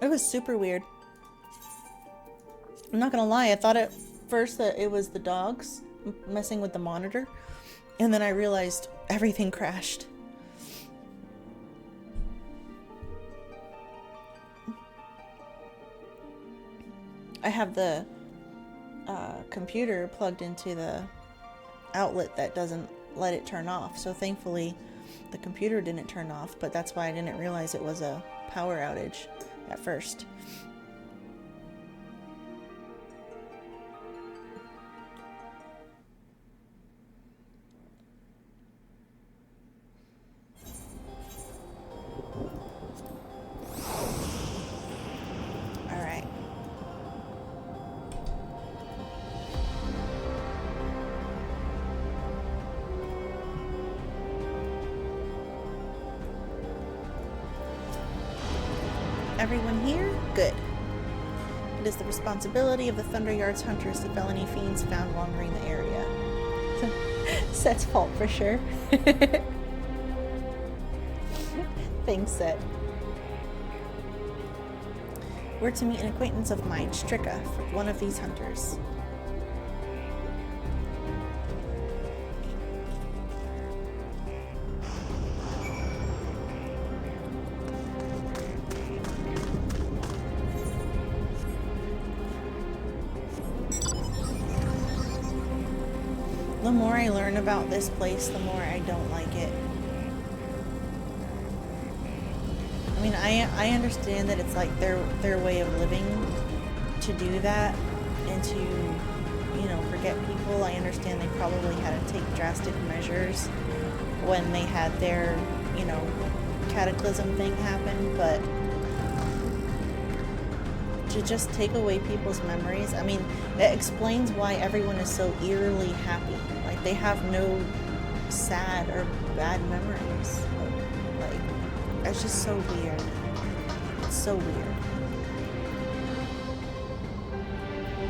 It was super weird. I'm not gonna lie, I thought at first that it was the dogs messing with the monitor, and then I realized everything crashed. I have the computer plugged into the outlet that doesn't let it turn off, so thankfully the computer didn't turn off, but that's why I didn't realize it was a power outage at first. Alright. Everyone here? Good. It is the responsibility of the Thunderyard's hunters to fell any fiends found wandering the area. Set's fault for sure. Thanks, Set. We're to meet an acquaintance of mine, Stricka, one of these hunters. The more I learn about this place, the more I don't like it. I mean, I understand that it's like their way of living to do that and to, you know, forget people. I understand they probably had to take drastic measures when they had their, you know, cataclysm thing happen, but to just take away people's memories, I mean, it explains why everyone is so eerily happy. Like, they have no sad or bad memories. Like, it's just so weird. It's so weird.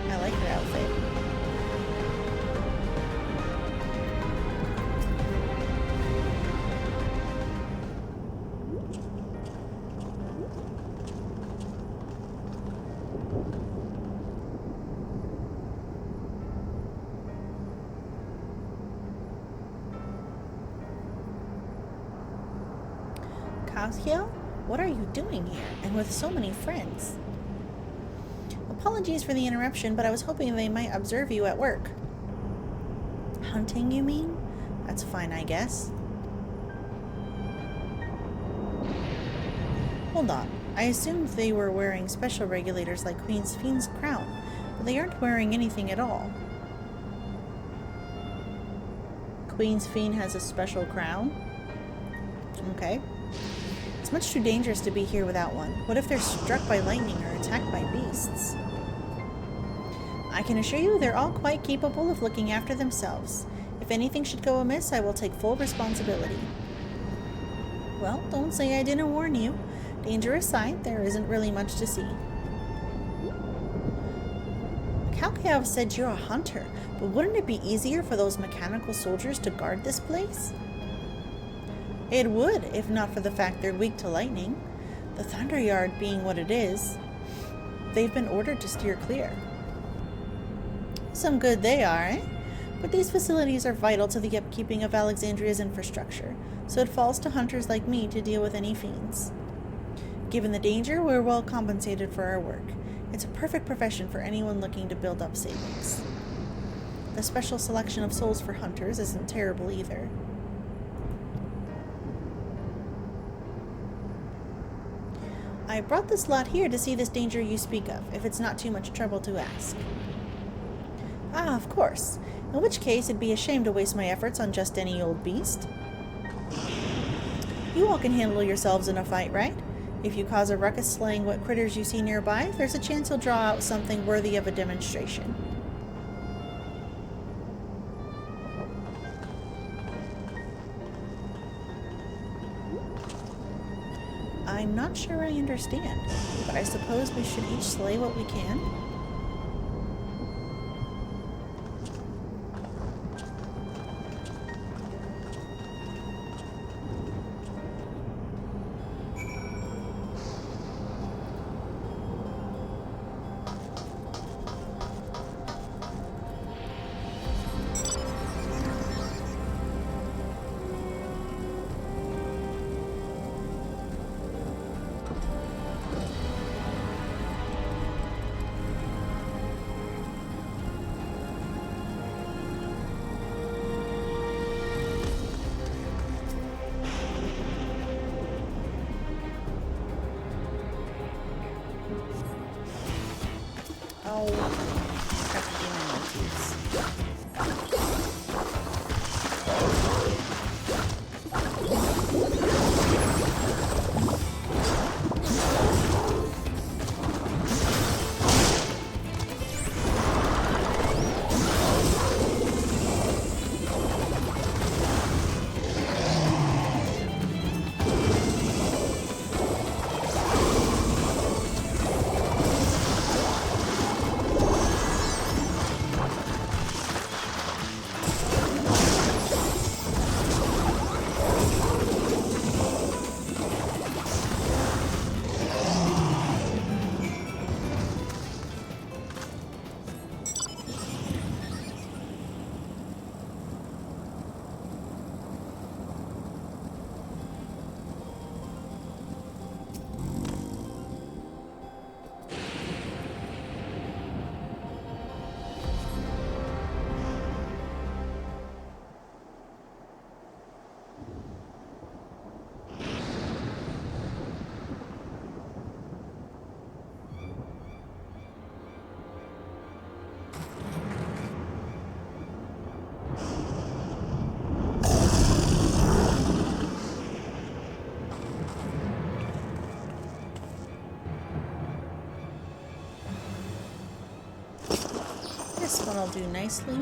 I like her outfit. Kazuya, what are you doing here, and with so many friends? Apologies for the interruption, but I was hoping they might observe you at work. Hunting, you mean? That's fine, I guess. Hold on. I assumed they were wearing special regulators like Queen's Fiend's crown, but they aren't wearing anything at all. Queen's Fiend has a special crown? Okay. It's much too dangerous to be here without one. What if they're struck by lightning or attacked by beasts? I can assure you they're all quite capable of looking after themselves. If anything should go amiss, I will take full responsibility. Well, don't say I didn't warn you. Danger aside, there isn't really much to see. Kalkaev said you're a hunter, but wouldn't it be easier for those mechanical soldiers to guard this place? It would, if not for the fact they're weak to lightning. The Thunderyard being what it is, they've been ordered to steer clear. Some good they are, eh? But these facilities are vital to the upkeeping of Alexandria's infrastructure, so it falls to hunters like me to deal with any fiends. Given the danger, we're well compensated for our work. It's a perfect profession for anyone looking to build up savings. The special selection of souls for hunters isn't terrible either. I brought this lot here to see this danger you speak of, if it's not too much trouble to ask. Ah, of course. In which case, it'd be a shame to waste my efforts on just any old beast. You all can handle yourselves in a fight, right? If you cause a ruckus slaying what critters you see nearby, there's a chance you'll draw out something worthy of a demonstration. I'm not sure I understand, but I suppose we should each slay what we can? Oh, I have to do my motifs. This one I'll do nicely.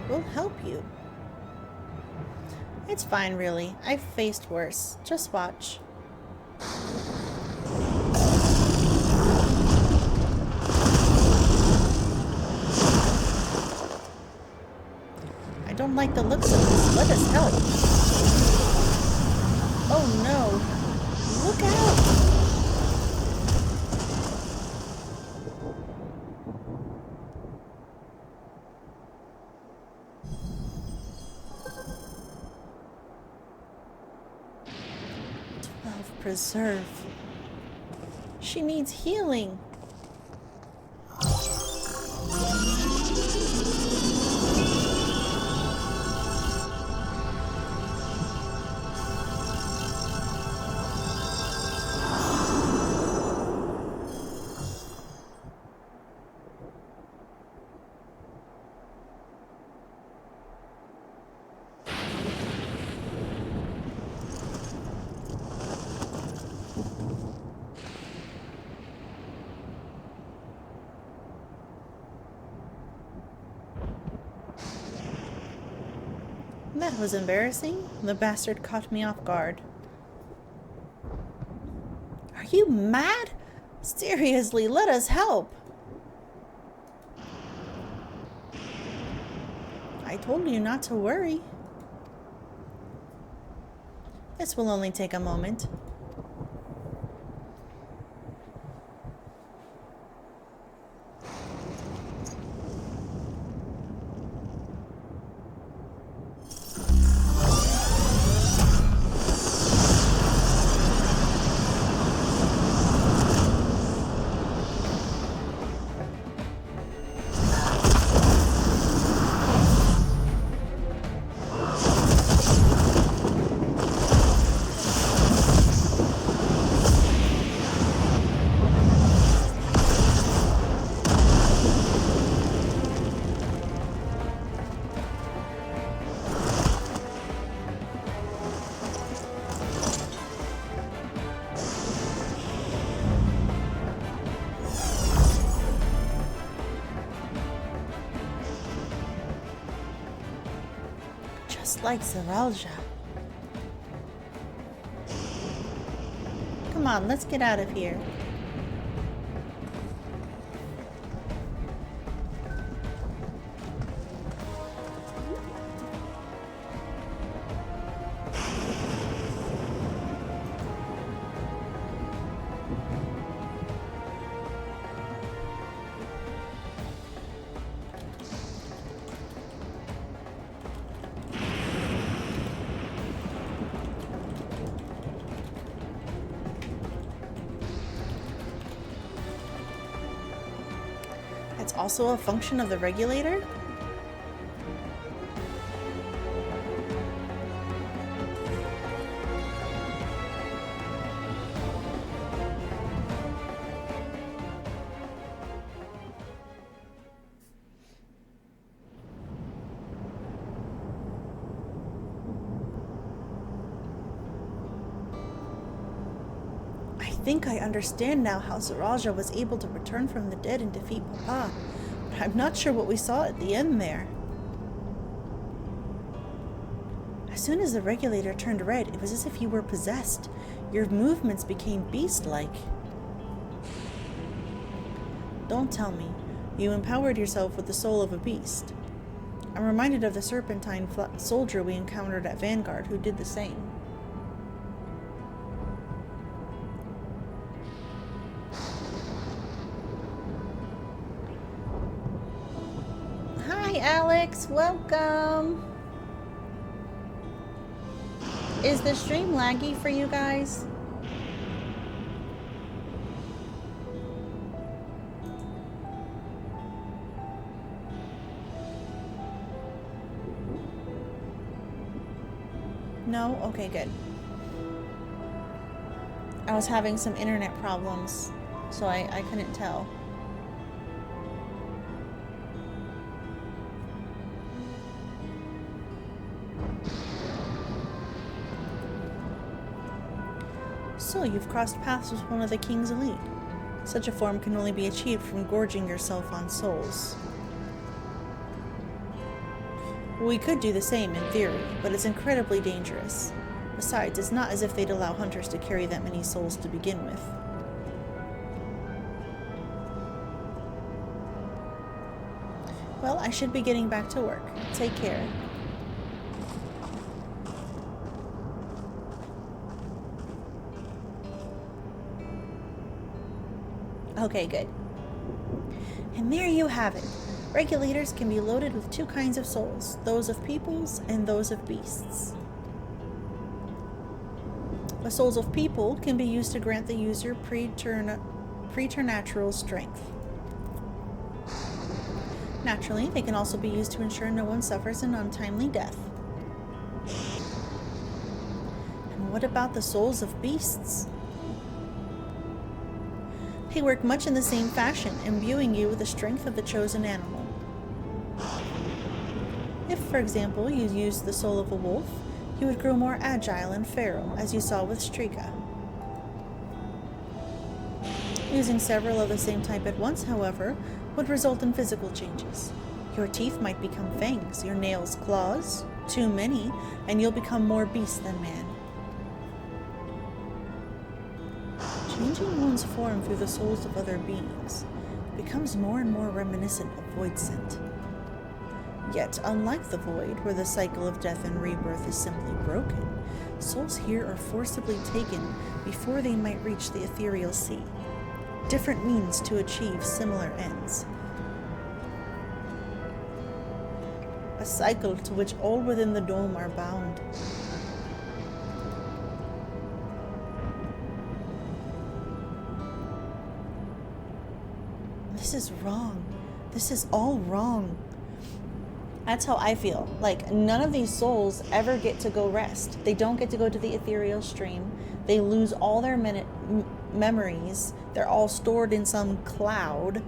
We'll help you. It's fine, really. I've faced worse. Just watch. I don't like the looks of this. Let us help. Oh no. Look out! 12 preserve. She needs healing. That was embarrassing. The bastard caught me off guard. Are you mad? Seriously, let us help. I told you not to worry. This will only take a moment. Just like Zaralja. Come on, let's get out of here. It's also a function of the regulator? think I understand now how Zaraja was able to return from the dead and defeat Papa, but I'm not sure what we saw at the end there. As soon as the regulator turned red, it was as if you were possessed. Your movements became beast-like. Don't tell me. You empowered yourself with the soul of a beast. I'm reminded of the serpentine soldier we encountered at Vanguard who did the same. Hi, Alex. Welcome. Is the stream laggy for you guys? No? Okay, good. I was having some internet problems, so I couldn't tell. So, you've crossed paths with one of the King's elite. Such a form can only be achieved from gorging yourself on souls. We could do the same in theory, but it's incredibly dangerous. Besides, it's not as if they'd allow hunters to carry that many souls to begin with. Well, I should be getting back to work. Take care. Okay, good. And there you have it. Regulators can be loaded with two kinds of souls, those of peoples and those of beasts. The souls of people can be used to grant the user preternatural strength. Naturally, they can also be used to ensure no one suffers an untimely death. And what about the souls of beasts? They work much in the same fashion, imbuing you with the strength of the chosen animal. If, for example, you used the soul of a wolf, you would grow more agile and feral, as you saw with Strika. Using several of the same type at once, however, would result in physical changes. Your teeth might become fangs, your nails claws, too many, and you'll become more beast than man. Changing one's form through the souls of other beings becomes more and more reminiscent of void scent. Yet, unlike the void, where the cycle of death and rebirth is simply broken, souls here are forcibly taken before they might reach the ethereal sea. Different means to achieve similar ends. A cycle to which all within the dome are bound. This is wrong. This is all wrong. That's how I feel. Like, none of these souls ever get to go rest. They don't get to go to the ethereal stream. They lose all their memories. They're all stored in some cloud.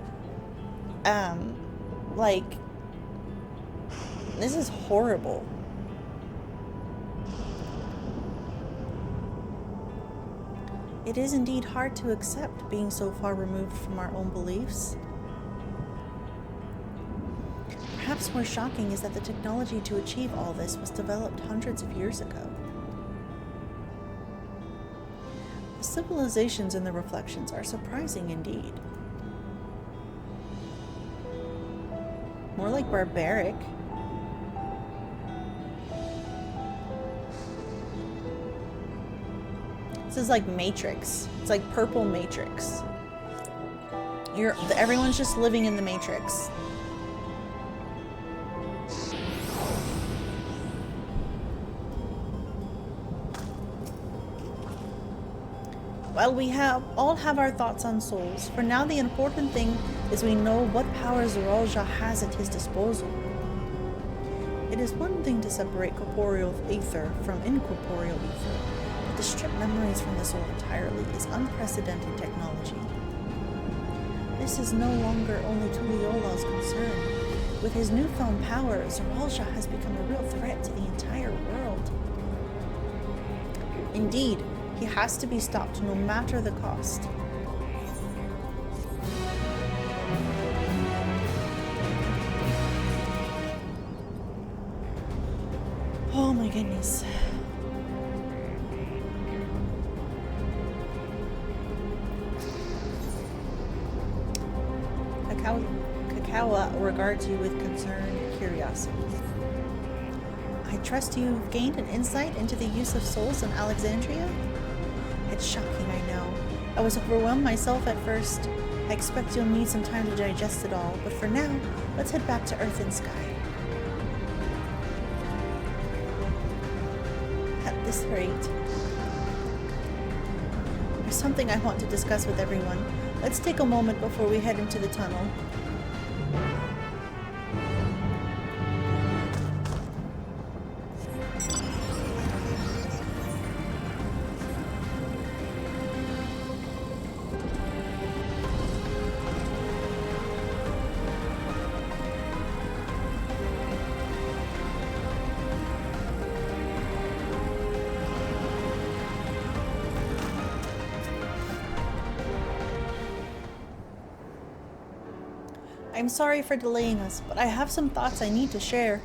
Like, this is horrible. It is indeed hard to accept being so far removed from our own beliefs. Perhaps more shocking is that the technology to achieve all this was developed hundreds of years ago. The civilizations in the reflections are surprising indeed. More like barbaric. This is like Matrix. It's like purple Matrix. Everyone's just living in the Matrix. Well, we all have our thoughts on souls. For now, the important thing is we know what power Zaraja has at his disposal. It is one thing to separate corporeal ether from incorporeal ether, but to strip memories from the soul entirely is unprecedented technology. This is no longer only Tuliola's concern. With his newfound power, Zaraja has become a real threat to the entire world. Indeed, He has to be stopped no matter the cost. Oh my goodness. Kakawa regards you with concern and curiosity. I trust you've gained an insight into the use of souls in Alexandria? It's shocking, I know. I was overwhelmed myself at first. I expect you'll need some time to digest it all, but for now, let's head back to Earth and Sky. At this rate, there's something I want to discuss with everyone. Let's take a moment before we head into the tunnel. I'm sorry for delaying us, but I have some thoughts I need to share.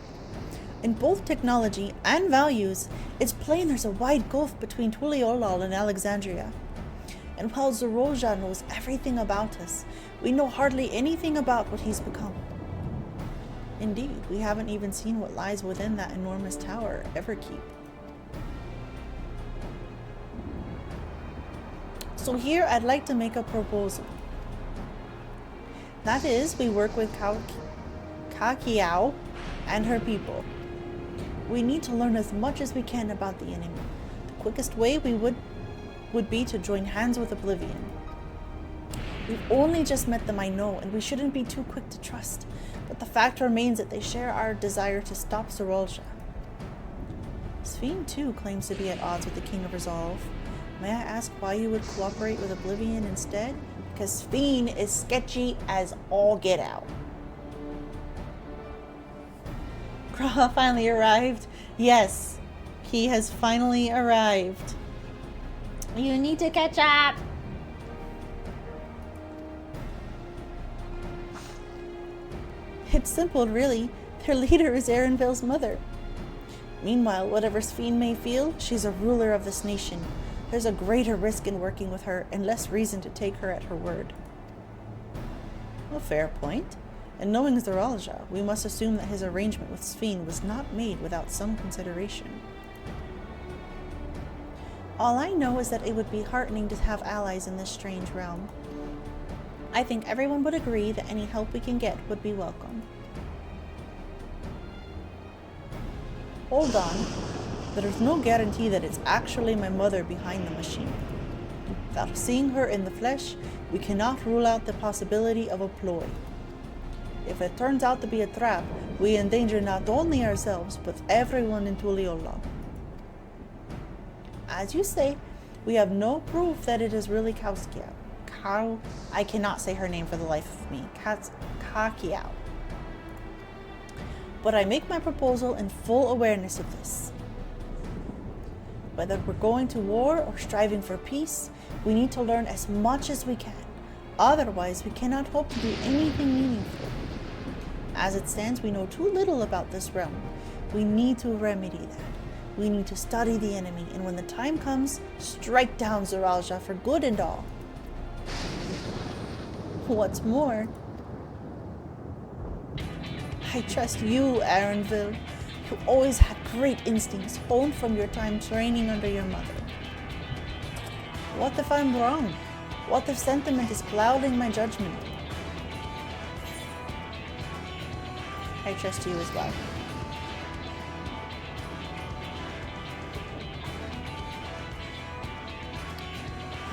In both technology and values, it's plain there's a wide gulf between Tuliolol and Alexandria. And while Zorolja knows everything about us, we know hardly anything about what he's become. Indeed, we haven't even seen what lies within that enormous tower, Everkeep. So here I'd like to make a proposal. That is, we work with Kakiao and her people. We need to learn as much as we can about the enemy. The quickest way would be to join hands with Oblivion. We've only just met them, I know, and we shouldn't be too quick to trust, but the fact remains that they share our desire to stop Zorolja. Sphene, too, claims to be at odds with the King of Resolve. May I ask why you would cooperate with Oblivion instead? Because Sphene is sketchy as all get out. Graha finally arrived. Yes, he has finally arrived. You need to catch up. It's simple, really. Their leader is Erenville's mother. Meanwhile, whatever Sphene may feel, she's a ruler of this nation. There's a greater risk in working with her, and less reason to take her at her word. A fair point. And knowing Zorolja, we must assume that his arrangement with Sphene was not made without some consideration. All I know is that it would be heartening to have allies in this strange realm. I think everyone would agree that any help we can get would be welcome. Hold on. There's no guarantee that it's actually my mother behind the machine. Without seeing her in the flesh, we cannot rule out the possibility of a ploy. If it turns out to be a trap, we endanger not only ourselves, but everyone in Tuliolol. As you say, we have no proof that it is really Kauskia. I cannot say her name for the life of me. Kakiao. But I make my proposal in full awareness of this. Whether we're going to war or striving for peace, we need to learn as much as we can. Otherwise, we cannot hope to do anything meaningful. As it stands, we know too little about this realm. We need to remedy that. We need to study the enemy, and when the time comes, strike down Zorolja for good and all. What's more, I trust you, Erenville. You always had great instincts honed from your time training under your mother. What if I'm wrong? What if sentiment is clouding my judgment? I trust you as well.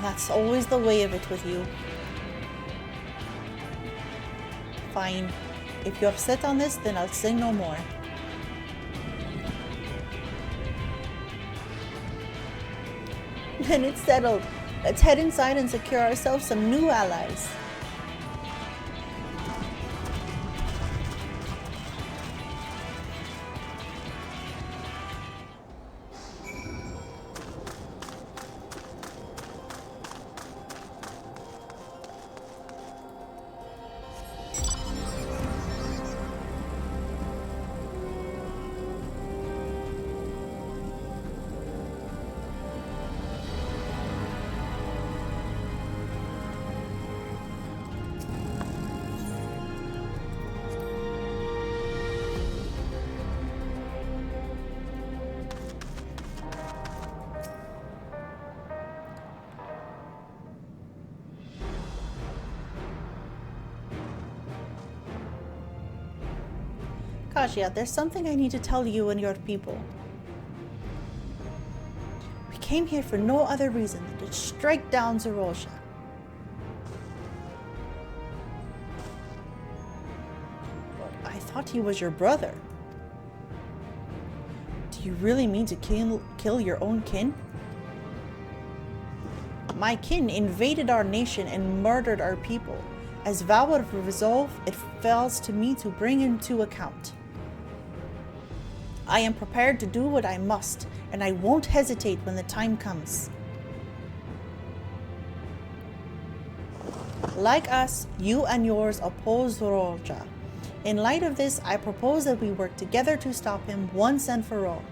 That's always the way of it with you. Fine. If you're upset on this, then I'll say no more. Then it's settled. Let's head inside and secure ourselves some new allies. Kaja, there's something I need to tell you and your people. We came here for no other reason than to strike down Zorolja. But I thought he was your brother. Do you really mean to kill your own kin? My kin invaded our nation and murdered our people. As vow of resolve, it falls to me to bring him to account. I am prepared to do what I must, and I won't hesitate when the time comes. Like us, you and yours oppose Zorolja. In light of this, I propose that we work together to stop him once and for all.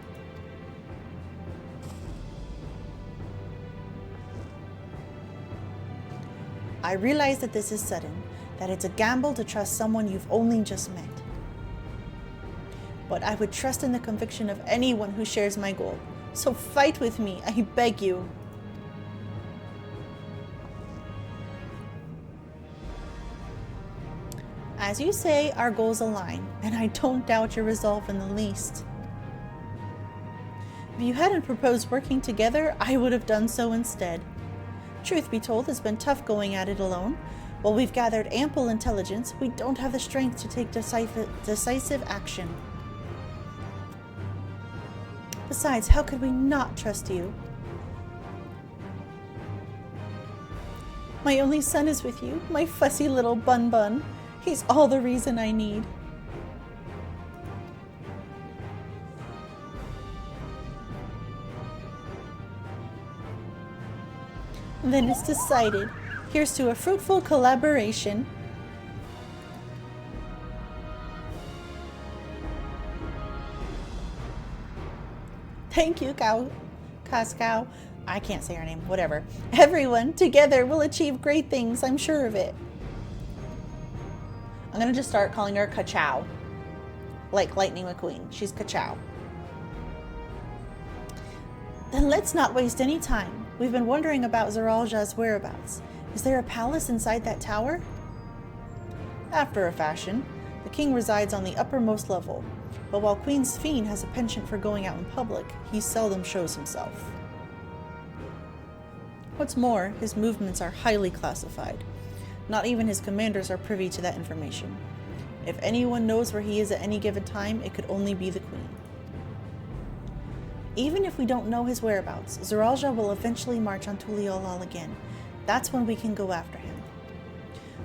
I realize that this is sudden, that it's a gamble to trust someone you've only just met. But I would trust in the conviction of anyone who shares my goal. So fight with me, I beg you. As you say, our goals align, and I don't doubt your resolve in the least. If you hadn't proposed working together, I would have done so instead. Truth be told, it's been tough going at it alone. While we've gathered ample intelligence, we don't have the strength to take decisive action. Besides, how could we not trust you? My only son is with you, my fussy little bun-bun. He's all the reason I need. Then it's decided. Here's to a fruitful collaboration. Thank you, Cascow. I can't say her name, whatever. Everyone, together, will achieve great things, I'm sure of it. I'm gonna just start calling her Ka-Chow. Like Lightning McQueen. She's Ka-Chow. Then let's not waste any time. We've been wondering about Zorolja's whereabouts. Is there a palace inside that tower? After a fashion, the king resides on the uppermost level, but while Queen Sphene has a penchant for going out in public, he seldom shows himself. What's more, his movements are highly classified. Not even his commanders are privy to that information. If anyone knows where he is at any given time, it could only be the queen. Even if we don't know his whereabouts, Zorolja will eventually march on Tuliolal again. That's when we can go after him.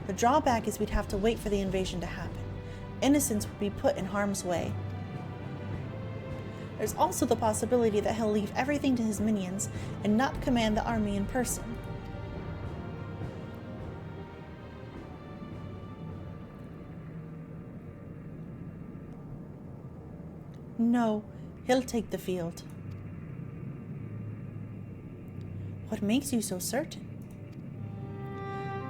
The drawback is we'd have to wait for the invasion to happen. Innocents would be put in harm's way. There's also the possibility that he'll leave everything to his minions and not command the army in person. No, he'll take the field. What makes you so certain?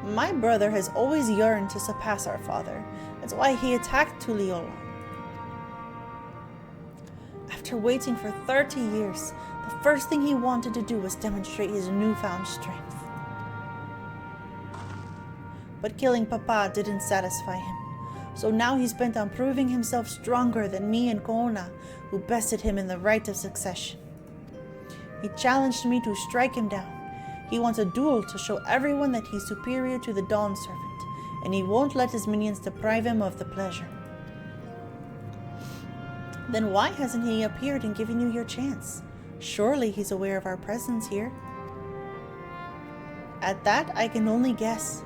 My brother has always yearned to surpass our father. That's why he attacked Tuliolal. After waiting for 30 years, the first thing he wanted to do was demonstrate his newfound strength. But killing Papa didn't satisfy him. So now he's bent on proving himself stronger than me and Kona, who bested him in the right of succession. He challenged me to strike him down. He wants a duel to show everyone that he's superior to the Dawn Servant, and he won't let his minions deprive him of the pleasure. Then why hasn't he appeared and given you your chance? Surely he's aware of our presence here. At that, I can only guess.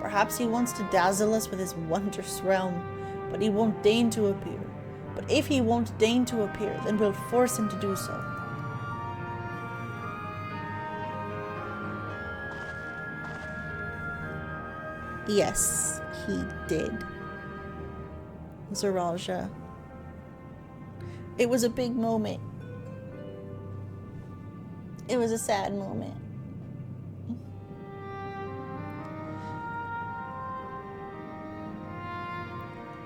Perhaps he wants to dazzle us with his wondrous realm, but he won't deign to appear. But if he won't deign to appear, then we'll force him to do so. Yes, he did. Zorolja. It was a big moment. It was a sad moment.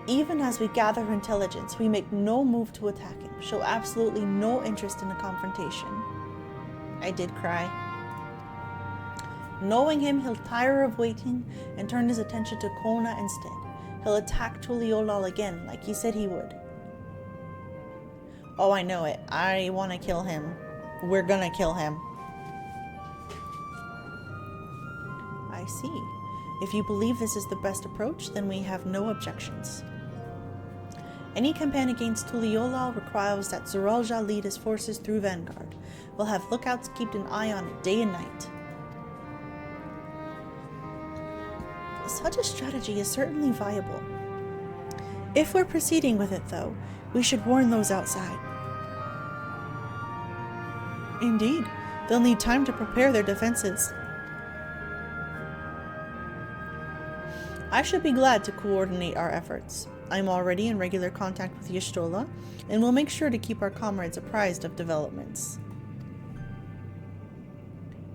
Even as we gather intelligence, we make no move to attack him, show absolutely no interest in a confrontation. I did cry. Knowing him, he'll tire of waiting and turn his attention to Kona instead. He'll attack Tuliolal again, like he said he would. Oh, I know it. I want to kill him. We're gonna kill him. I see. If you believe this is the best approach, then we have no objections. Any campaign against Tuliyollal requires that Zoralja lead his forces through Vanguard. We'll have lookouts keep an eye on it day and night. Such a strategy is certainly viable. If we're proceeding with it, though, we should warn those outside. Indeed, they'll need time to prepare their defenses. I should be glad to coordinate our efforts. I'm already in regular contact with Y'shtola, and we'll make sure to keep our comrades apprised of developments.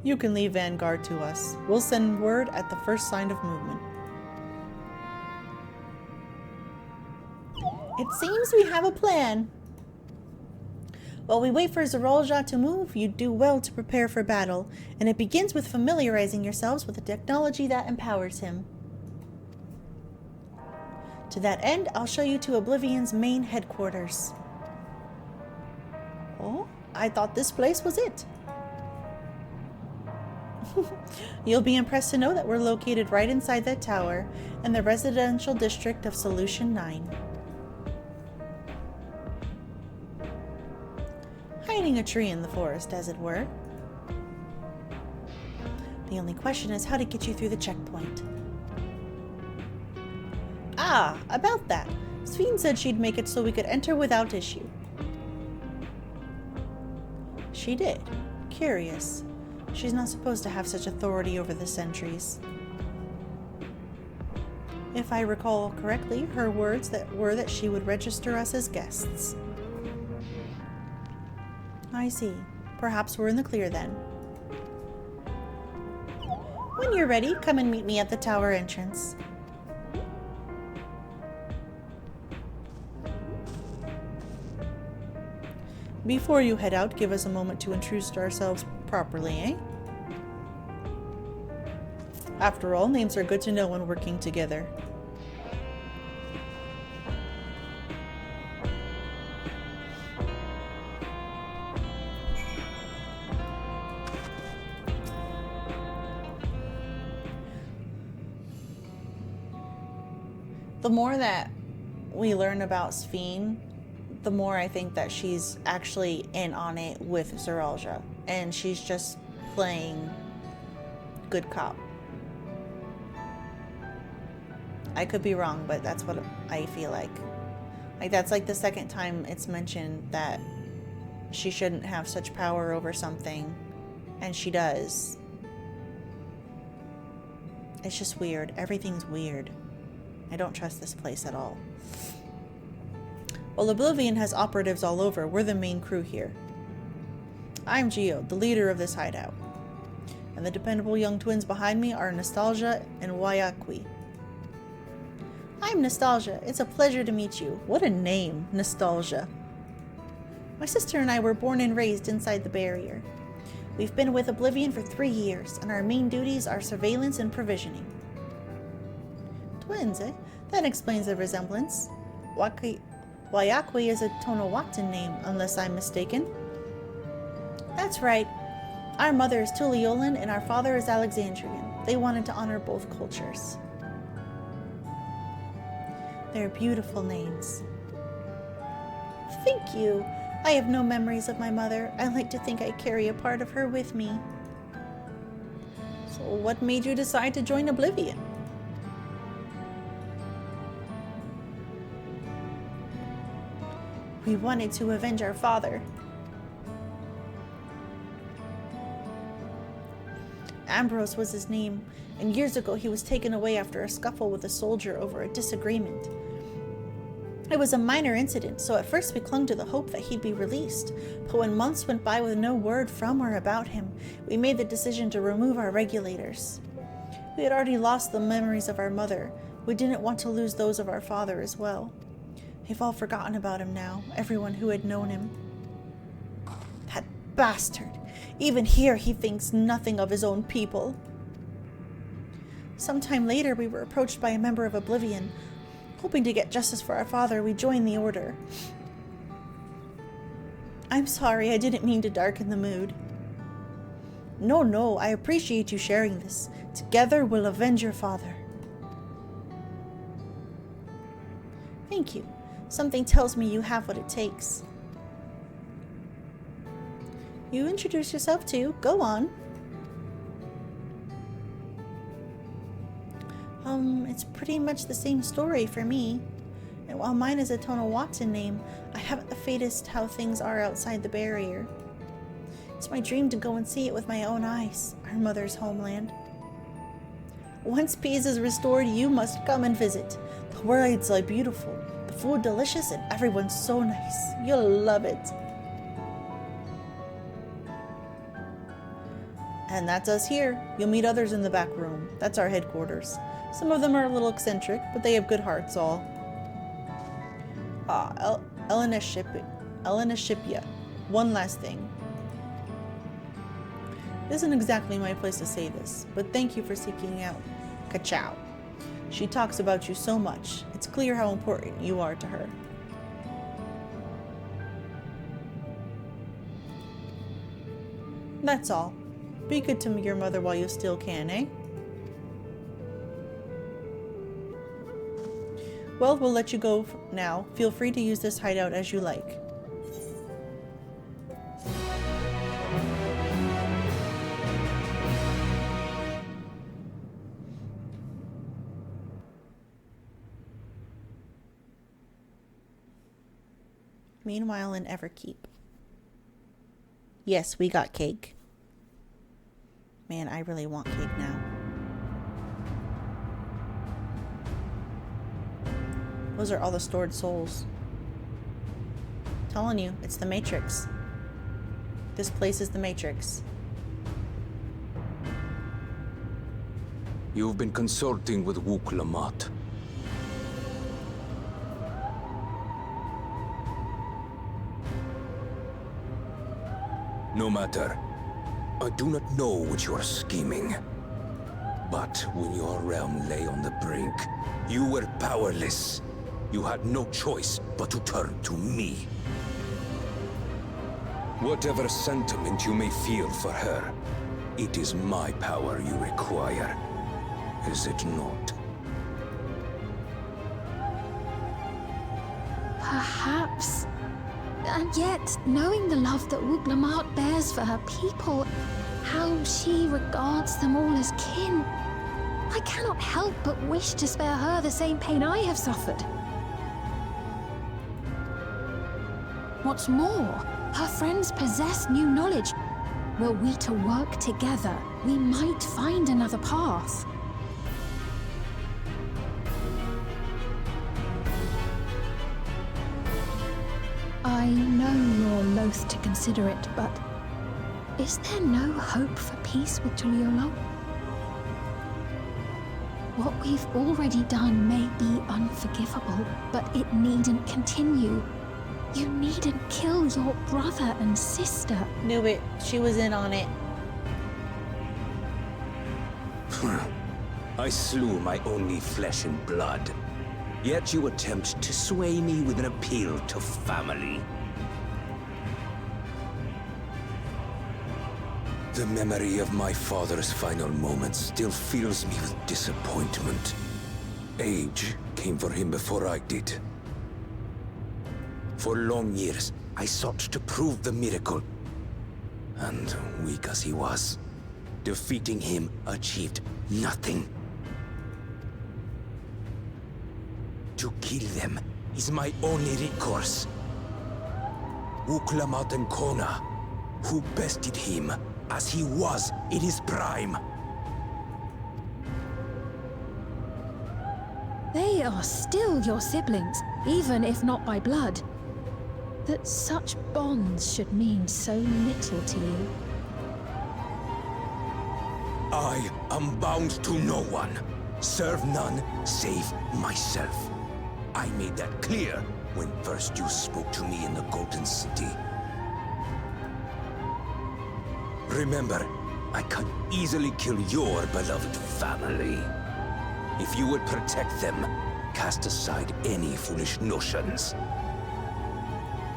You can leave Vanguard to us. We'll send word at the first sign of movement. It seems we have a plan. While we wait for Zoralja to move, you do well to prepare for battle, and it begins with familiarizing yourselves with the technology that empowers him. To that end, I'll show you to Oblivion's main headquarters. Oh, I thought this place was it. You'll be impressed to know that we're located right inside that tower in the residential district of Solution 9. Hiding a tree in the forest, as it were. The only question is how to get you through the checkpoint. Ah, about that. Sphene said she'd make it so we could enter without issue. She did. Curious. She's not supposed to have such authority over the sentries. If I recall correctly, her words were that she would register us as guests. I see. Perhaps we're in the clear then. When you're ready, come and meet me at the tower entrance. Before you head out, give us a moment to introduce ourselves properly, eh? After all, names are good to know when working together. The more that we learn about Sphene, the more I think that she's actually in on it with Zoralja, and she's just playing good cop. I could be wrong, but that's what I feel like. Like, that's like the second time it's mentioned that she shouldn't have such power over something, and she does. It's just weird. Everything's weird. I don't trust this place at all. While Oblivion has operatives all over, we're the main crew here. I'm Geo, the leader of this hideout. And the dependable young twins behind me are Nostalgia and Wayakwi. I'm Nostalgia. It's a pleasure to meet you. What a name, Nostalgia. My sister and I were born and raised inside the barrier. We've been with Oblivion for 3 years, and our main duties are surveillance and provisioning. Twins, eh? That explains the resemblance. Wayakwi is a Tonawatan name, unless I'm mistaken. That's right. Our mother is Tuliolan and our father is Alexandrian. They wanted to honor both cultures. They're beautiful names. Thank you. I have no memories of my mother. I like to think I carry a part of her with me. So what made you decide to join Oblivion? We wanted to avenge our father. Ambrose was his name, and years ago he was taken away after a scuffle with a soldier over a disagreement. It was a minor incident, so at first we clung to the hope that he'd be released, but when months went by with no word from or about him, we made the decision to remove our regulators. We had already lost the memories of our mother. We didn't want to lose those of our father as well. They've all forgotten about him now, everyone who had known him. That bastard! Even here he thinks nothing of his own people. Sometime later we were approached by a member of Oblivion. Hoping to get justice for our father, we joined the Order. I'm sorry, I didn't mean to darken the mood. No, I appreciate you sharing this. Together we'll avenge your father. Thank you. Something tells me you have what it takes. You introduce yourself too. Go on. It's pretty much the same story for me. And while mine is a Tona Watson name, I haven't the faintest how things are outside the barrier. It's my dream to go and see it with my own eyes, our mother's homeland. Once peace is restored, you must come and visit. The rides are beautiful, the food delicious, and everyone's so nice. You'll love it. And that's us here. You'll meet others in the back room. That's our headquarters. Some of them are a little eccentric, but they have good hearts all. Elena Shipya. One last thing. It isn't exactly my place to say this, but thank you for seeking out Kachow. She talks about you so much. It's clear how important you are to her. That's all. Be good to your mother while you still can, eh? Well, we'll let you go now. Feel free to use this hideout as you like. Meanwhile in Everkeep. Yes, we got cake. Man, I really want cake now. Those are all the stored souls. Telling you, it's the Matrix. This place is the Matrix. You've been consulting with Wuk Lamat. No matter. I do not know what you are scheming. But when your realm lay on the brink, you were powerless. You had no choice but to turn to me. Whatever sentiment you may feel for her, it is my power you require. Is it not? Perhaps. And yet, knowing the love that Wuk Lamat bears for her people, how she regards them all as kin, I cannot help but wish to spare her the same pain I have suffered. What's more, her friends possess new knowledge. Were we to work together, we might find another path. I know you're loath to consider it, but is there no hope for peace with Tuliolo? What we've already done may be unforgivable, but it needn't continue. You needn't kill your brother and sister. Knew it. She was in on it. I slew my only flesh and blood. Yet you attempt to sway me with an appeal to family. The memory of my father's final moments still fills me with disappointment. Age came for him before I did. For long years, I sought to prove the miracle. And weak as he was, defeating him achieved nothing. To kill them is my only recourse. Wuk Lamat and Kona, who bested him as he was in his prime. They are still your siblings, even if not by blood. That such bonds should mean so little to you. I am bound to no one. Serve none save myself. I made that clear when first you spoke to me in the Golden City. Remember, I can easily kill your beloved family. If you would protect them, cast aside any foolish notions.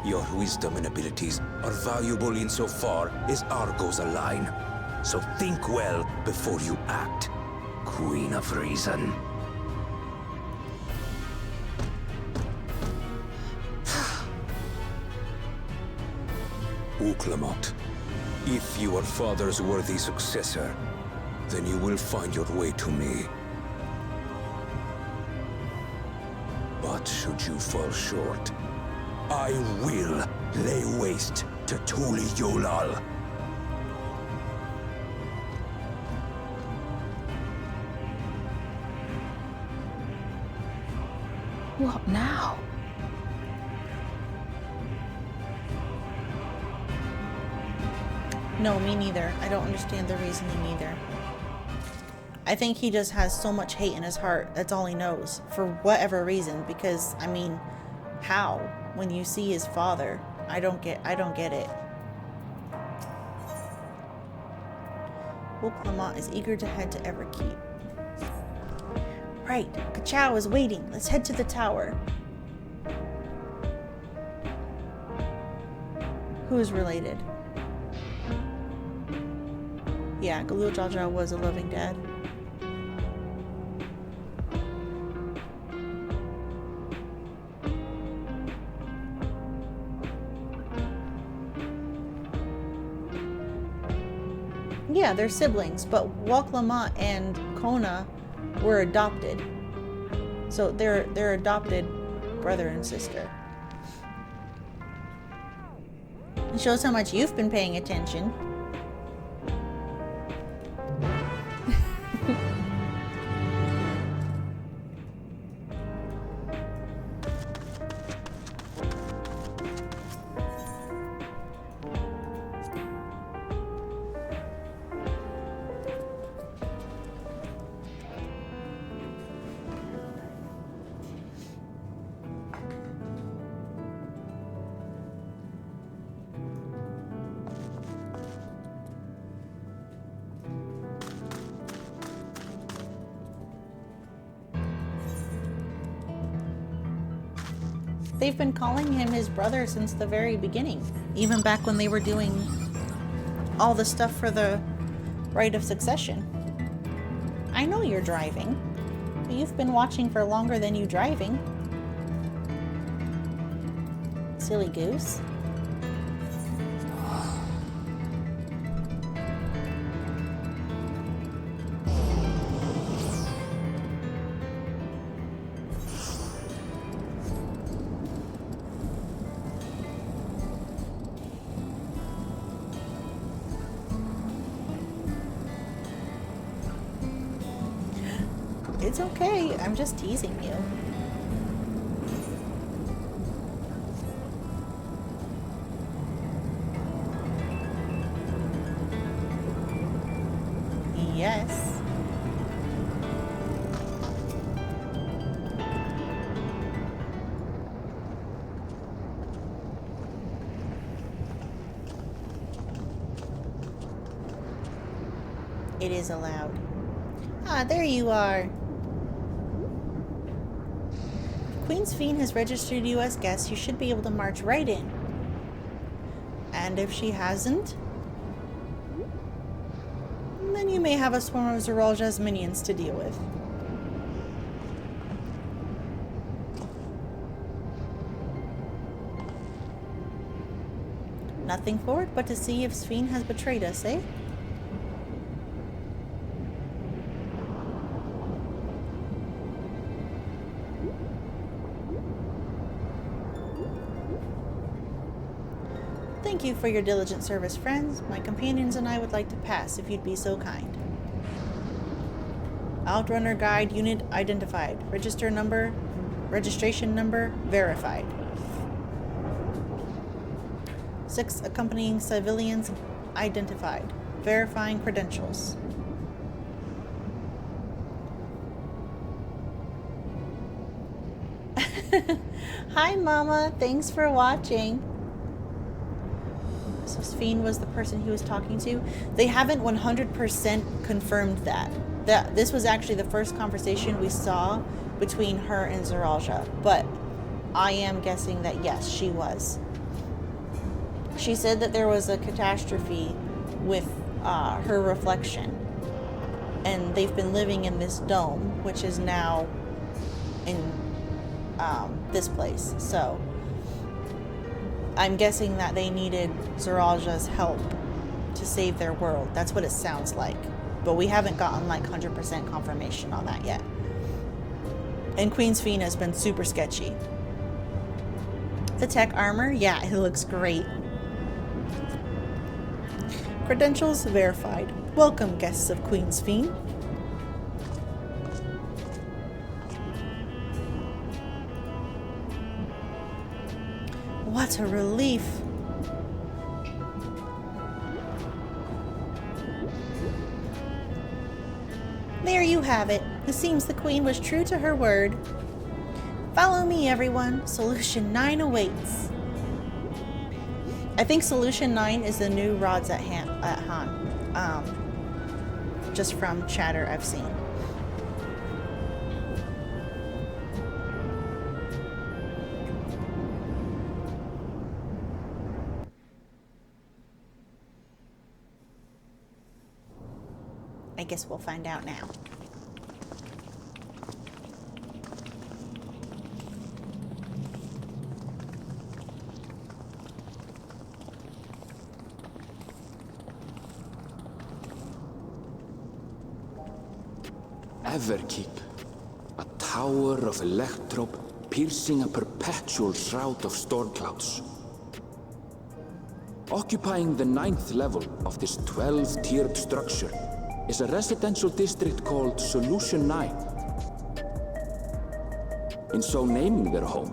Your wisdom and abilities are valuable insofar as our goals align. So think well before you act, Queen of Reason. Uklamot, if you are father's worthy successor, then you will find your way to me. But should you fall short, I will lay waste to Tuli Yolal. What now? No, me neither. I don't understand the reasoning either. I think he just has so much hate in his heart. That's all he knows. For whatever reason. Because, I mean, how? When you see his father. I don't get it. Uklamot is eager to head to Everkeep. Right. Kachow is waiting. Let's head to the tower. Who's related? Yeah, Galil Jaja was a loving dad. Yeah, they're siblings, but Waklamot and Kona were adopted. So they're adopted brother and sister. It shows how much you've been paying attention. They've been calling him his brother since the very beginning. Even back when they were doing all the stuff for the right of succession. I know you're driving, but you've been watching for longer than you driving. Silly goose. It's okay, I'm just teasing you. Yes. It is allowed. Ah, there you are. Queen's Fiend has registered you as guests. You should be able to march right in. And if she hasn't, then you may have a swarm of Zeralja's minions to deal with. Nothing for it but to see if Sphene has betrayed us, eh? Thank you for your diligent service, friends. My companions and I would like to pass, if you'd be so kind. Outrunner Guide Unit identified. Registration number verified. 6 accompanying civilians identified. Verifying credentials. Hi, Mama. Thanks for watching. So Sphene was the person he was talking to. They haven't 100% confirmed that. This was actually the first conversation we saw between her and Zeralja. But I am guessing that yes, she was. She said that there was a catastrophe with her reflection. And they've been living in this dome, which is now in this place. So I'm guessing that they needed Zoralja's help to save their world. That's what it sounds like. But we haven't gotten like 100% confirmation on that yet. And Queen's Fiend has been super sketchy. The tech armor, yeah, it looks great. Credentials verified. Welcome, guests of Queen's Fiend. What a relief. There you have it. It seems the Queen was true to her word. Follow me, everyone. Solution 9 awaits. I think Solution 9 is the new rods at Han. Just from chatter I've seen. I guess we'll find out now. Everkeep, a tower of electrope piercing a perpetual shroud of storm clouds. Occupying the 9th level of this 12-tiered structure is a residential district called Solution 9. In so naming their home,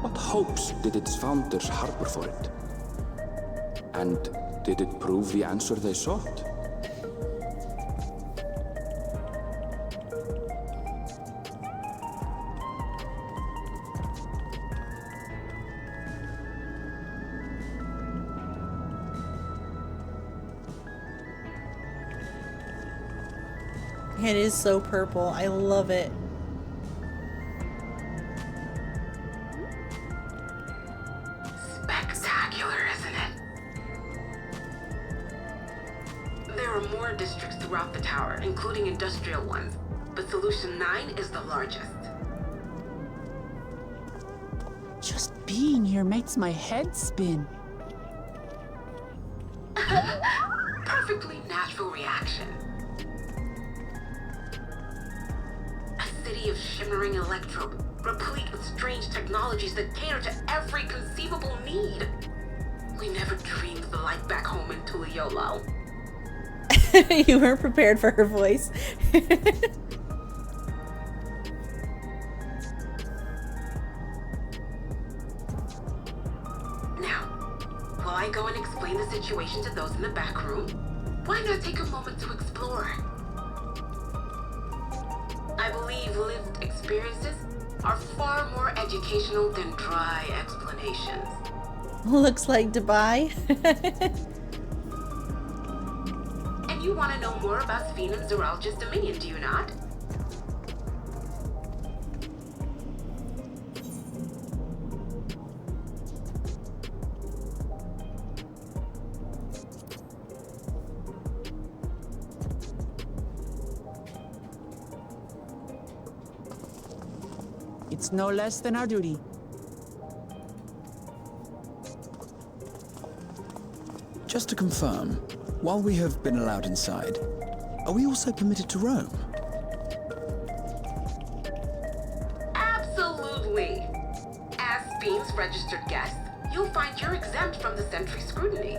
what hopes did its founders harbor for it? And did it prove the answer they sought? It is so purple. I love it. Spectacular, isn't it? There are more districts throughout the tower, including industrial ones, but Solution 9 is the largest. Just being here makes my head spin. Perfectly natural reaction. Of shimmering electrobe, replete with strange technologies that cater to every conceivable need. We never dreamed of the life back home in Tuliolo. You weren't prepared for her voice. Now, while I go and explain the situation to those in the back room, why not take a moment to explore? I believe lived experiences are far more educational than dry explanations. Looks like Dubai. And you want to know more about Sphene and Zoralja's dominion, do you not? It's no less than our duty. Just to confirm, while we have been allowed inside, are we also permitted to roam? Absolutely. As Sphene's registered guest, you'll find you're exempt from the sentry scrutiny.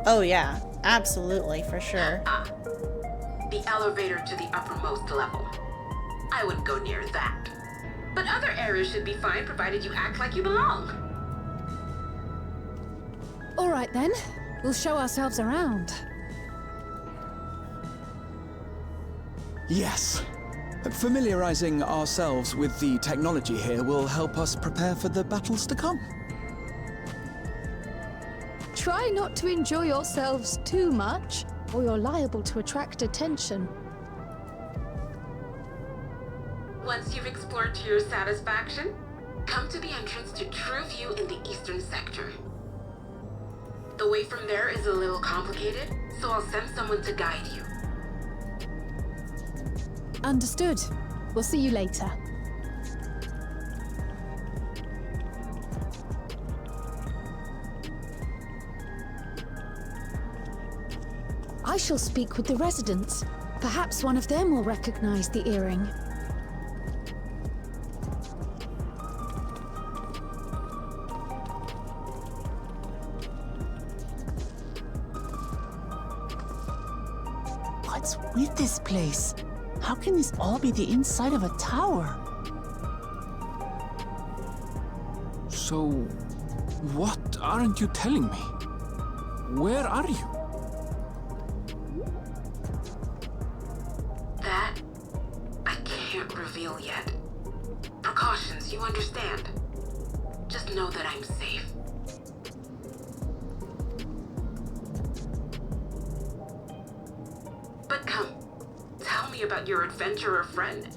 Oh yeah, absolutely, for sure. The elevator to the uppermost level. I wouldn't go near that. But other areas should be fine provided you act like you belong. All right then, we'll show ourselves around. Yes. Familiarizing ourselves with the technology here will help us prepare for the battles to come. Try not to enjoy yourselves too much, or you're liable to attract attention. Once you've explored to your satisfaction, Come to the entrance to True View in the eastern sector. The way from there is a little complicated, so I'll send someone to guide you. Understood. We'll see you later. I shall speak with the residents. Perhaps one of them will recognize the earring. What's with this place? How can this all be the inside of a tower? So, what aren't you telling me? Where are you? That I can't reveal yet. Precautions, you understand. Just know that I'm safe. But come, tell me about your adventurer friend.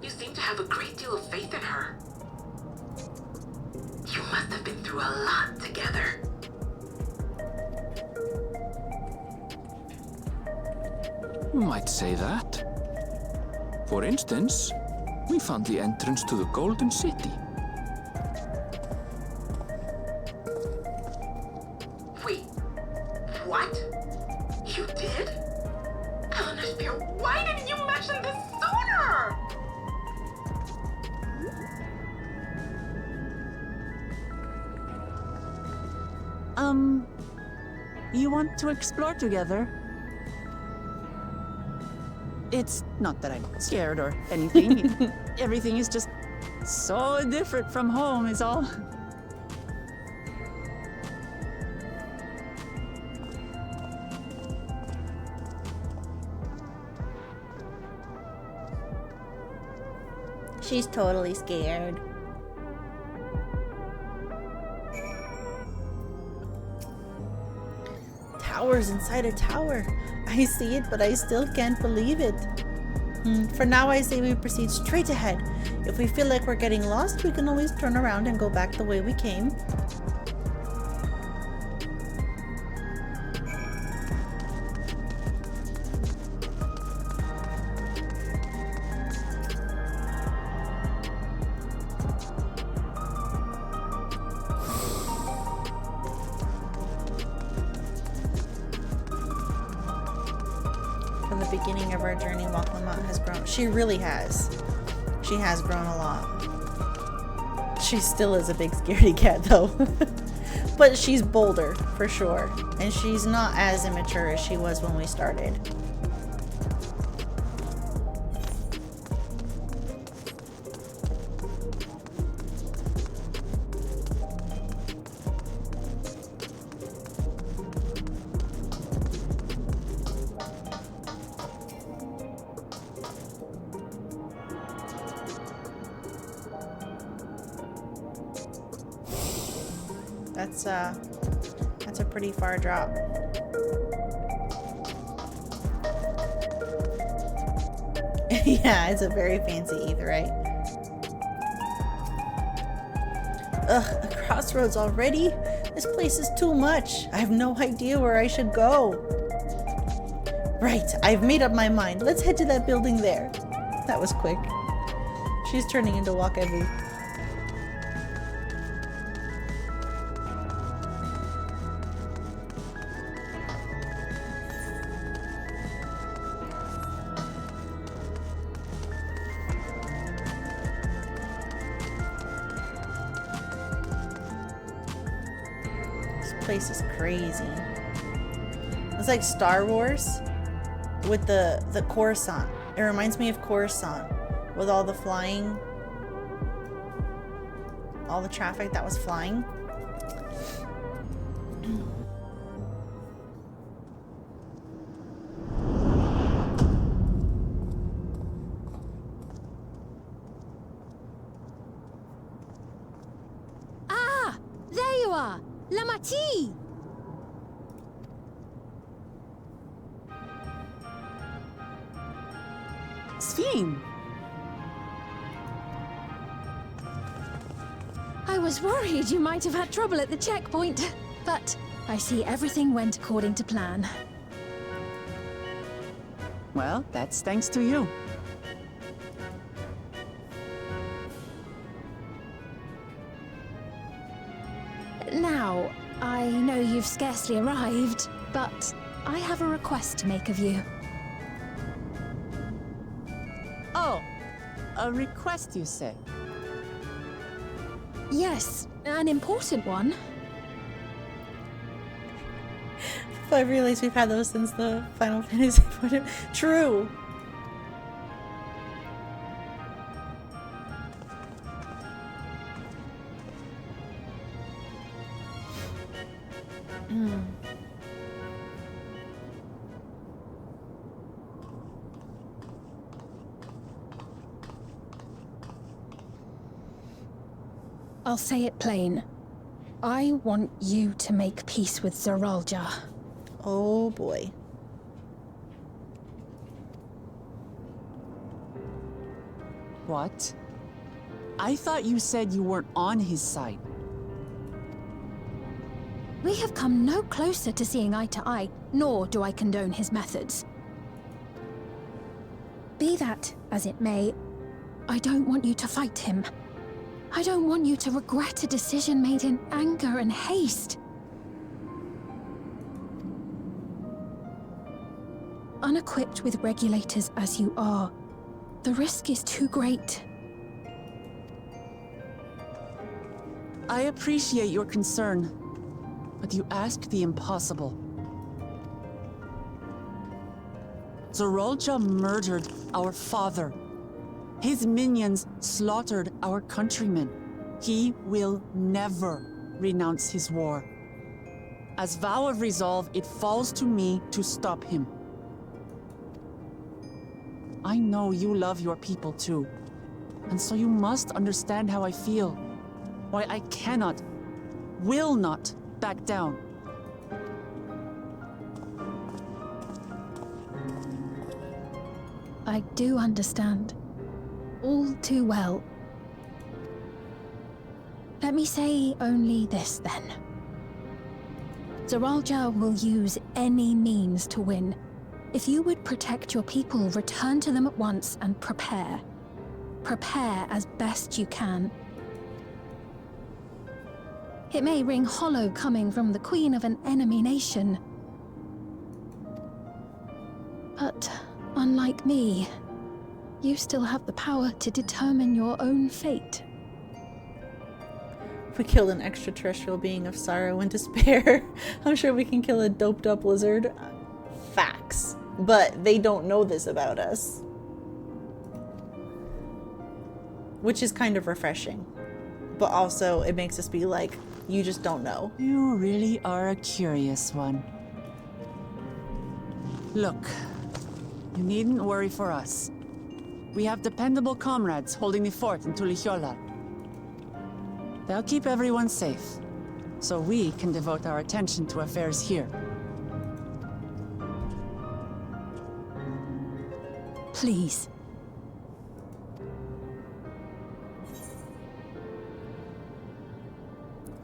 You seem to have a great deal of faith in her. You must have been through a lot together. You might say that. For instance, we found the entrance to the Golden City. Wait, what? You did? Eleanor Spear, why didn't you mention this sooner? You want to explore together? It's not that I'm scared or anything. Everything is just so different from home is all. She's totally scared. Towers inside a tower. I see it, but I still can't believe it. For now, I say we proceed straight ahead. If we feel like we're getting lost, we can always turn around and go back the way we came. From the beginning of our journey, Lamont has grown. She really has. She has grown a lot. She still is a big scaredy cat though. But she's bolder, for sure. And she's not as immature as she was when we started. That's a pretty far drop. Yeah, it's a very fancy aetherite. Ugh, a crossroads already? This place is too much. I have no idea where I should go. Right, I've made up my mind. Let's head to that building there. That was quick. She's turning into Wakabu. Place is crazy. It's like Star Wars with the Coruscant. It reminds me of Coruscant with all the flying, all the traffic that was flying. Ah! There you are! Lamati! Sphene! was worried you might have had trouble at the checkpoint, but I see everything went according to plan. Well, that's thanks to you. Now, I know you've scarcely arrived, but I have a request to make of you. Oh, a request, you say? Yes, an important one. I realize we've had those since the Final Fantasy point. True. I'll say it plain. I want you to make peace with Zeralja. Oh boy. What? I thought you said you weren't on his side. We have come no closer to seeing eye to eye, nor do I condone his methods. Be that as it may, I don't want you to fight him. I don't want you to regret a decision made in anger and haste. Unequipped with regulators as you are, the risk is too great. I appreciate your concern, but you ask the impossible. Zeralja murdered our father. His minions slaughtered our countrymen. He will never renounce his war. As vow of resolve, it falls to me to stop him. I know you love your people too, and so you must understand how I feel. Why I cannot, will not back down. I do understand. All too well. Let me say only this then. Zeralja will use any means to win. If you would protect your people, return to them at once and prepare. Prepare as best you can. It may ring hollow coming from the queen of an enemy nation. But unlike me, you still have the power to determine your own fate. If we killed an extraterrestrial being of sorrow and despair, I'm sure we can kill a doped up lizard. Facts. But they don't know this about us. Which is kind of refreshing. But also, it makes us be like, you just don't know. You really are a curious one. Look, you needn't worry for us. We have dependable comrades holding the fort in Tulihiola. They'll keep everyone safe, so we can devote our attention to affairs here. Please.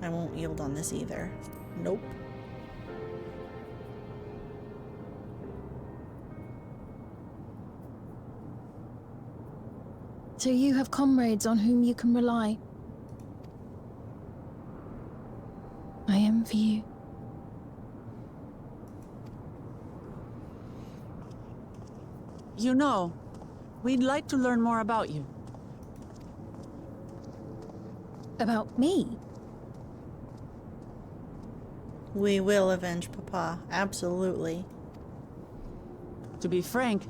I won't yield on this either. Nope. So you have comrades on whom you can rely. I envy you. You know, we'd like to learn more about you. About me? We will avenge Papa. Absolutely. To be frank,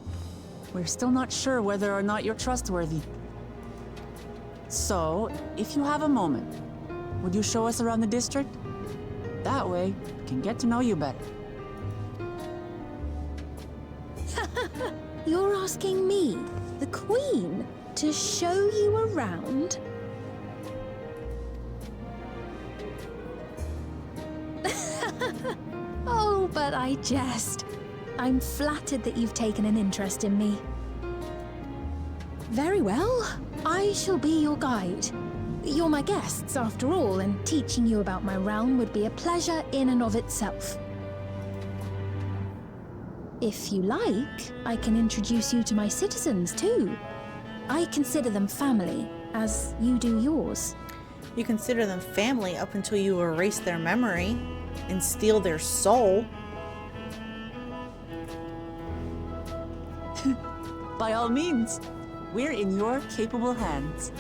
we're still not sure whether or not you're trustworthy. So, if you have a moment, would you show us around the district? That way, we can get to know you better. You're asking me, the Queen, to show you around? Oh, but I jest. I'm flattered that you've taken an interest in me. Very well. I shall be your guide. You're my guests, after all, and teaching you about my realm would be a pleasure in and of itself. If you like, I can introduce you to my citizens, too. I consider them family, as you do yours. You consider them family up until you erase their memory and steal their soul. By all means, we're in your capable hands.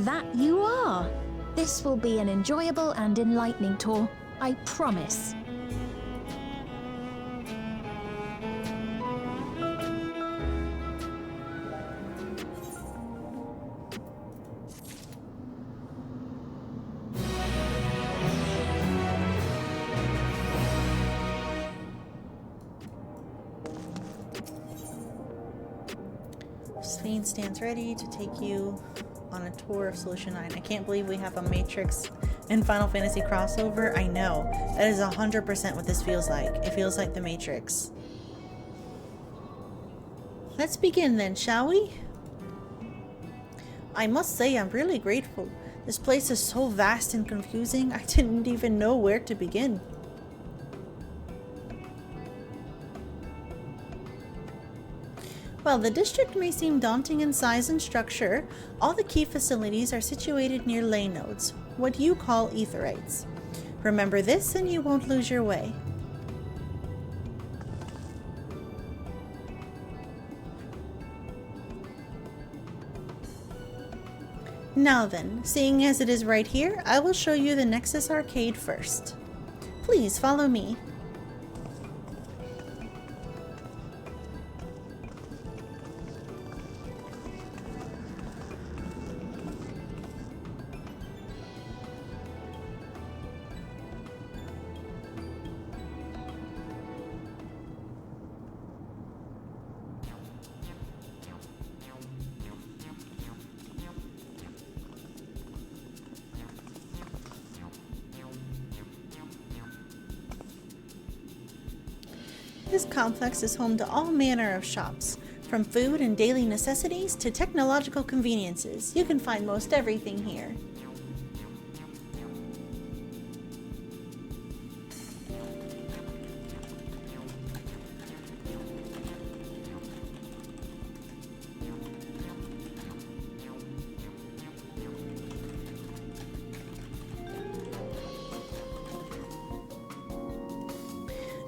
That you are. This will be an enjoyable and enlightening tour, I promise. Sphene stands ready to take you on a tour of Solution 9. I can't believe we have a Matrix and Final Fantasy crossover. I know. That is 100% what this feels like. It feels like the Matrix. Let's begin then, shall we? I must say I'm really grateful. This place is so vast and confusing, I didn't even know where to begin. While the district may seem daunting in size and structure, all the key facilities are situated near ley nodes, what you call aetherites. Remember this and you won't lose your way. Now then, seeing as it is right here, I will show you the Nexus Arcade first. Please follow me. This complex is home to all manner of shops, from food and daily necessities to technological conveniences. You can find most everything here.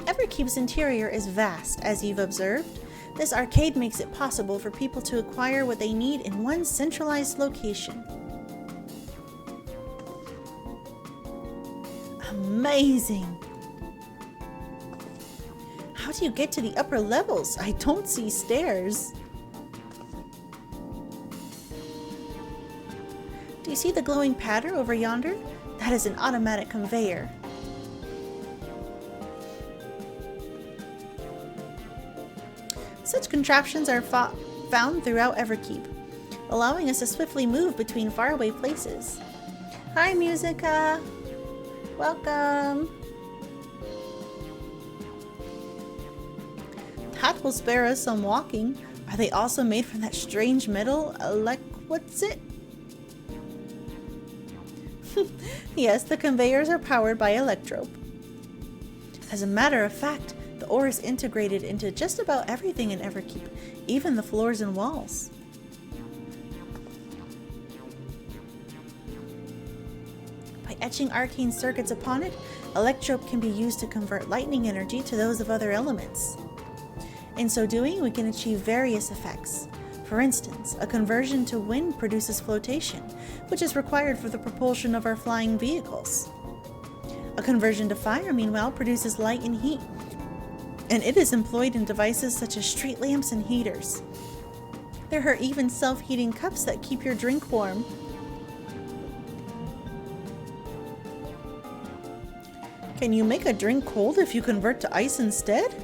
Everkeep's interior is vast, as you've observed. This arcade makes it possible for people to acquire what they need in one centralized location. Amazing! How do you get to the upper levels? I don't see stairs. Do you see the glowing pattern over yonder? That is an automatic conveyor. Such contraptions are found throughout Everkeep, allowing us to swiftly move between faraway places. Hi, Musica! Welcome! That will spare us some walking. Are they also made from that strange metal? What's it? Yes, the conveyors are powered by electrope. As a matter of fact, the ore is integrated into just about everything in Everkeep, even the floors and walls. By etching arcane circuits upon it, electrope can be used to convert lightning energy to those of other elements. In so doing, we can achieve various effects. For instance, a conversion to wind produces flotation, which is required for the propulsion of our flying vehicles. A conversion to fire, meanwhile, produces light and heat, and it is employed in devices such as street lamps and heaters. There are even self-heating cups that keep your drink warm. Can you make a drink cold if you convert to ice instead?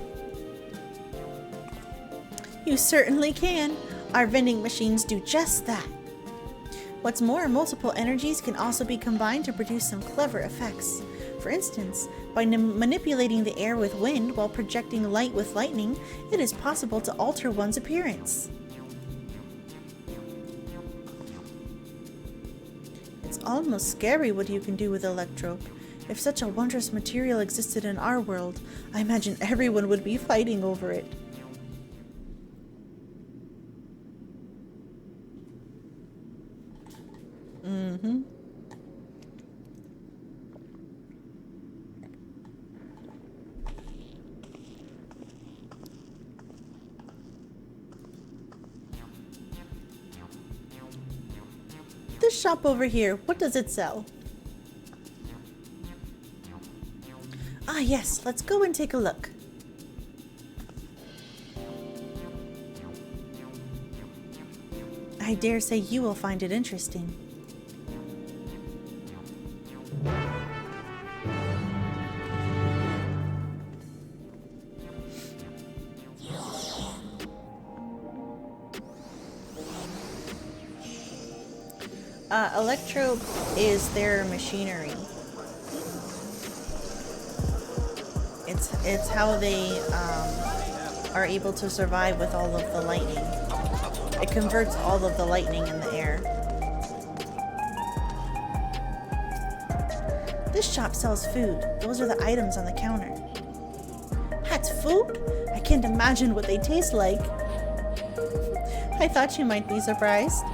You certainly can. Our vending machines do just that. What's more, multiple energies can also be combined to produce some clever effects. For instance, by manipulating the air with wind while projecting light with lightning, it is possible to alter one's appearance. almost scary what you can do with electrope. If such a wondrous material existed in our world, I imagine everyone would be fighting over it. Mm-hmm. This shop over here, what does it sell? Ah yes, let's go and take a look. I dare say you will find it interesting. Electrope is their machinery. It's how they are able to survive with all of the lightning. It converts all of the lightning in the air. This shop sells food. Those are the items on the counter. That's food? I can't imagine what they taste like. I thought you might be surprised.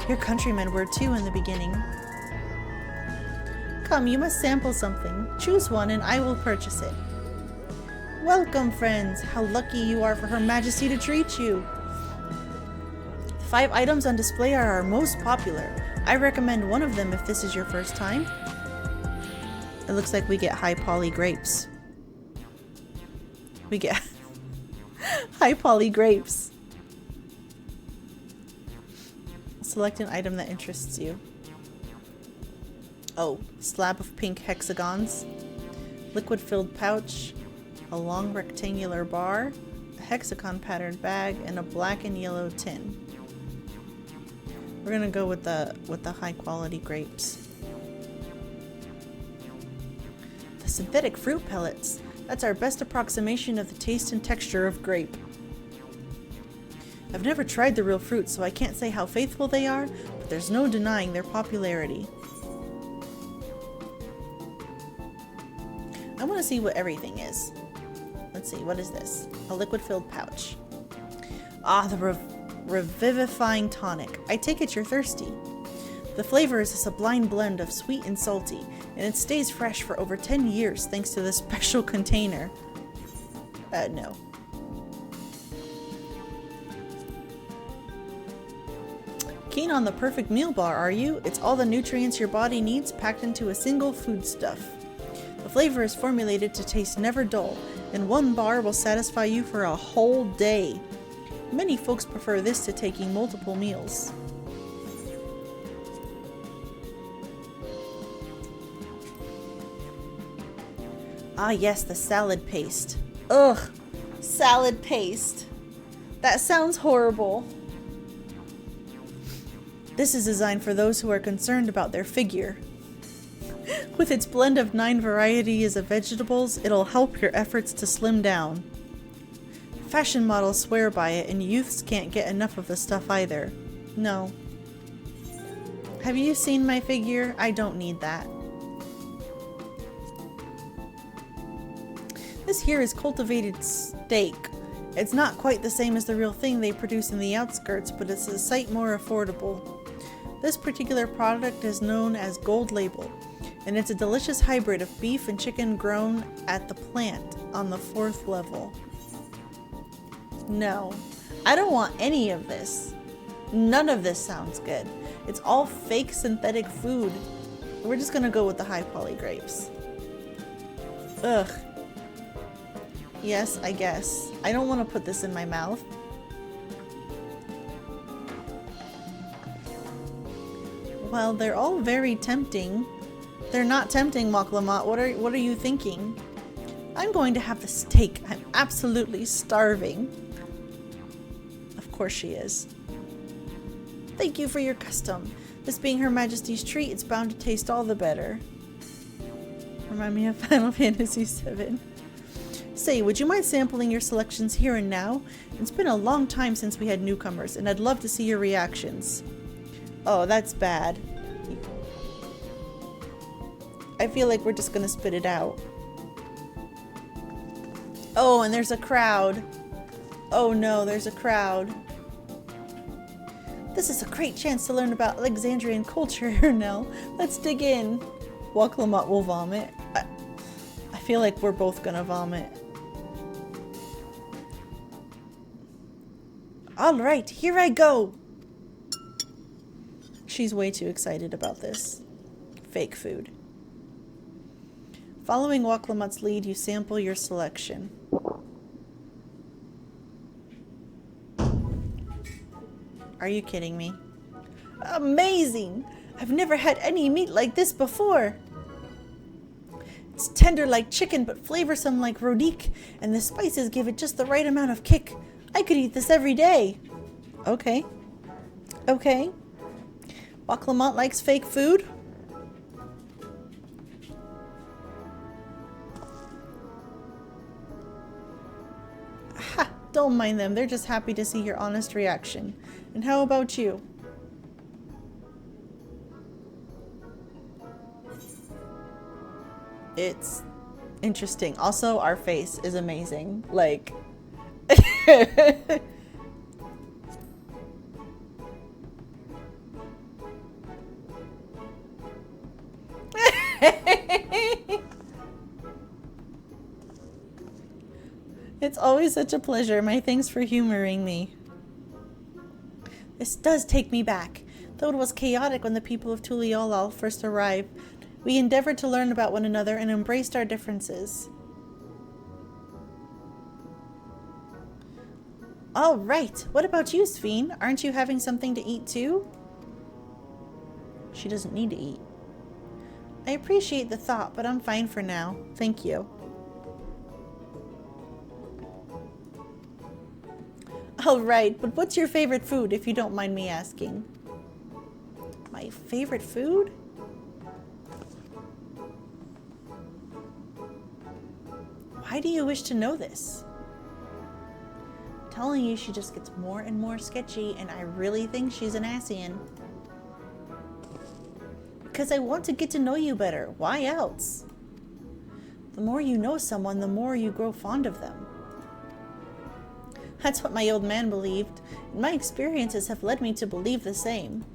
Your countrymen were too in the beginning. Come, you must sample something. Choose one and I will purchase it. Welcome, friends. How lucky you are for Her Majesty to treat you. The 5 items on display are our most popular. I recommend one of them if this is your first time. It looks like we get high poly grapes. We get high poly grapes. Select an item that interests you. Oh, slab of pink hexagons, liquid-filled pouch, a long rectangular bar, a hexagon-patterned bag, and a black and yellow tin. We're gonna go with the high-quality grapes. The synthetic fruit pellets. That's our best approximation of the taste and texture of grape. I've never tried the real fruit, so I can't say how faithful they are, but there's no denying their popularity. I want to see what everything is. Let's see, what is this? A liquid-filled pouch. Ah, the revivifying tonic. I take it you're thirsty. The flavor is a sublime blend of sweet and salty, and it stays fresh for over 10 years thanks to this special container. No. Keen on the perfect meal bar, are you? It's all the nutrients your body needs packed into a single foodstuff. The flavor is formulated to taste never dull, and one bar will satisfy you for a whole day. Many folks prefer this to taking multiple meals. Ah yes, the salad paste. Ugh, salad paste. That sounds horrible. This is designed for those who are concerned about their figure. With its blend of 9 varieties of vegetables, it'll help your efforts to slim down. Fashion models swear by it, and youths can't get enough of the stuff either. No. Have you seen my figure? I don't need that. This here is cultivated steak. It's not quite the same as the real thing they produce in the outskirts, but it's a sight more affordable. This particular product is known as Gold Label, and it's a delicious hybrid of beef and chicken grown at the plant on the 4th level. No, I don't want any of this. None of this sounds good. It's all fake synthetic food. We're just gonna go with the high poly grapes. Ugh. Yes, I guess. I don't want to put this in my mouth. Well, they're all very tempting. They're not tempting, Moklamot. What are you thinking? I'm going to have the steak. I'm absolutely starving. Of course she is. Thank you for your custom. This being Her Majesty's treat, it's bound to taste all the better. Remind me of Final Fantasy VII. Say, would you mind sampling your selections here and now? It's been a long time since we had newcomers, and I'd love to see your reactions. Oh, that's bad. I feel like we're just gonna spit it out. Oh, and there's a crowd. Oh no, there's a crowd. This is a great chance to learn about Alexandrian culture here now. Let's dig in. Waklamot will vomit. I feel like we're both gonna vomit. Alright, here I go! She's way too excited about this. Fake food. Following Waklamot's lead, you sample your selection. Are you kidding me? Amazing! I've never had any meat like this before! It's tender like chicken, but flavorsome like Rodique, and the spices give it just the right amount of kick. I could eat this every day. Okay. Okay. Waklamot likes fake food? Ha! Don't mind them. They're just happy to see your honest reaction. And how about you? It's interesting. Also, our face is amazing. Like... It's always such a pleasure. My thanks for humoring me. This does take me back. Though it was chaotic when the people of Tuliolal first arrived, we endeavored to learn about one another and embraced our differences. All right. What about you, Sphene? Aren't you having something to eat too? She doesn't need to eat. I appreciate the thought, but I'm fine for now. Thank you. All right, but what's your favorite food, if you don't mind me asking? My favorite food? Why do you wish to know this? I'm telling you, she just gets more and more sketchy, and I really think she's an Asian. Because I want to get to know you better. Why else? The more you know someone, the more you grow fond of them. That's what my old man believed, and my experiences have led me to believe the same.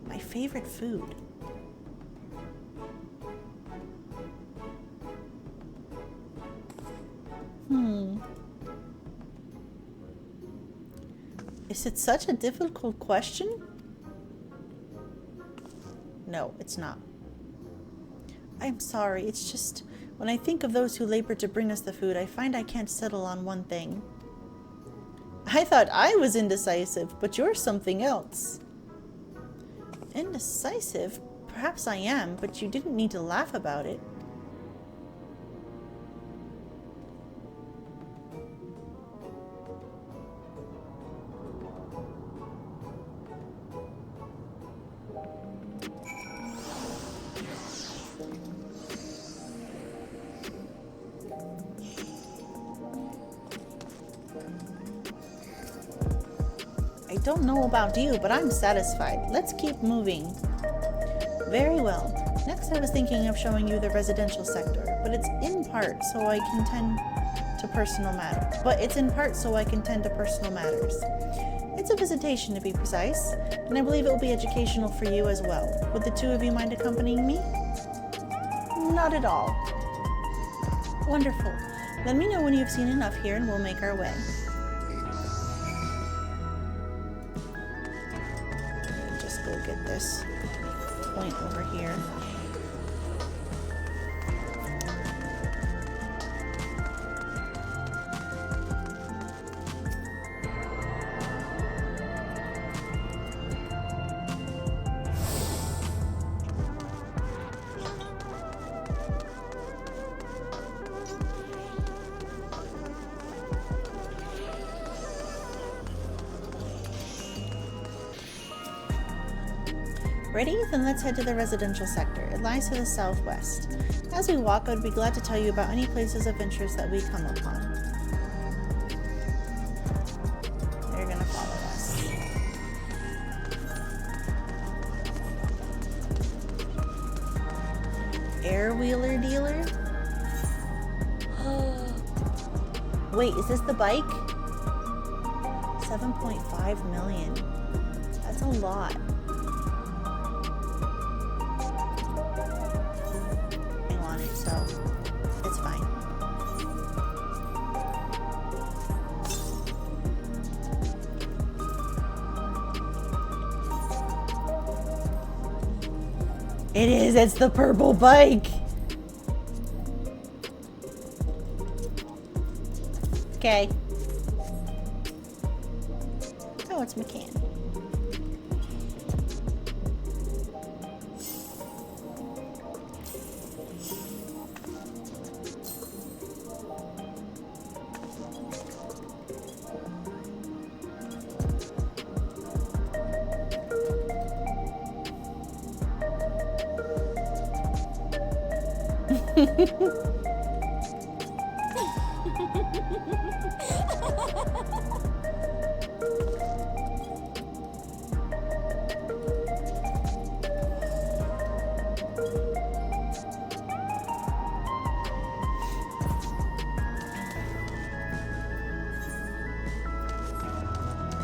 My favorite food. Is it such a difficult question? No, it's not. I'm sorry, it's just... When I think of those who labor to bring us the food, I find I can't settle on one thing. I thought I was indecisive, but you're something else. Indecisive? Perhaps I am, but you didn't need to laugh about it. I don't know about you, but I'm satisfied. Let's keep moving. Very well. Next I was thinking of showing you the residential sector, but it's in part so I can tend to personal matters. It's a visitation to be precise, and I believe it will be educational for you as well. Would the two of you mind accompanying me? Not at all. Wonderful. Let me know when you've seen enough here and we'll make our way. Go get this point over here. Ready? Then let's head to the residential sector. It lies to the southwest. As we walk, I would be glad to tell you about any places of interest that we come upon. They're gonna follow us. Air wheeler dealer? Wait, is this the bike? 7.5 million. That's a lot. I want it, so it's fine. It is, it's the purple bike. Okay. Oh, it's McCann.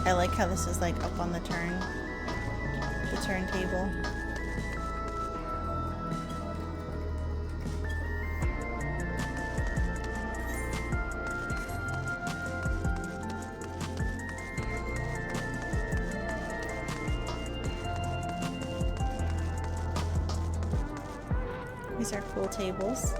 I like how this is like up on the turntable. These are cool tables.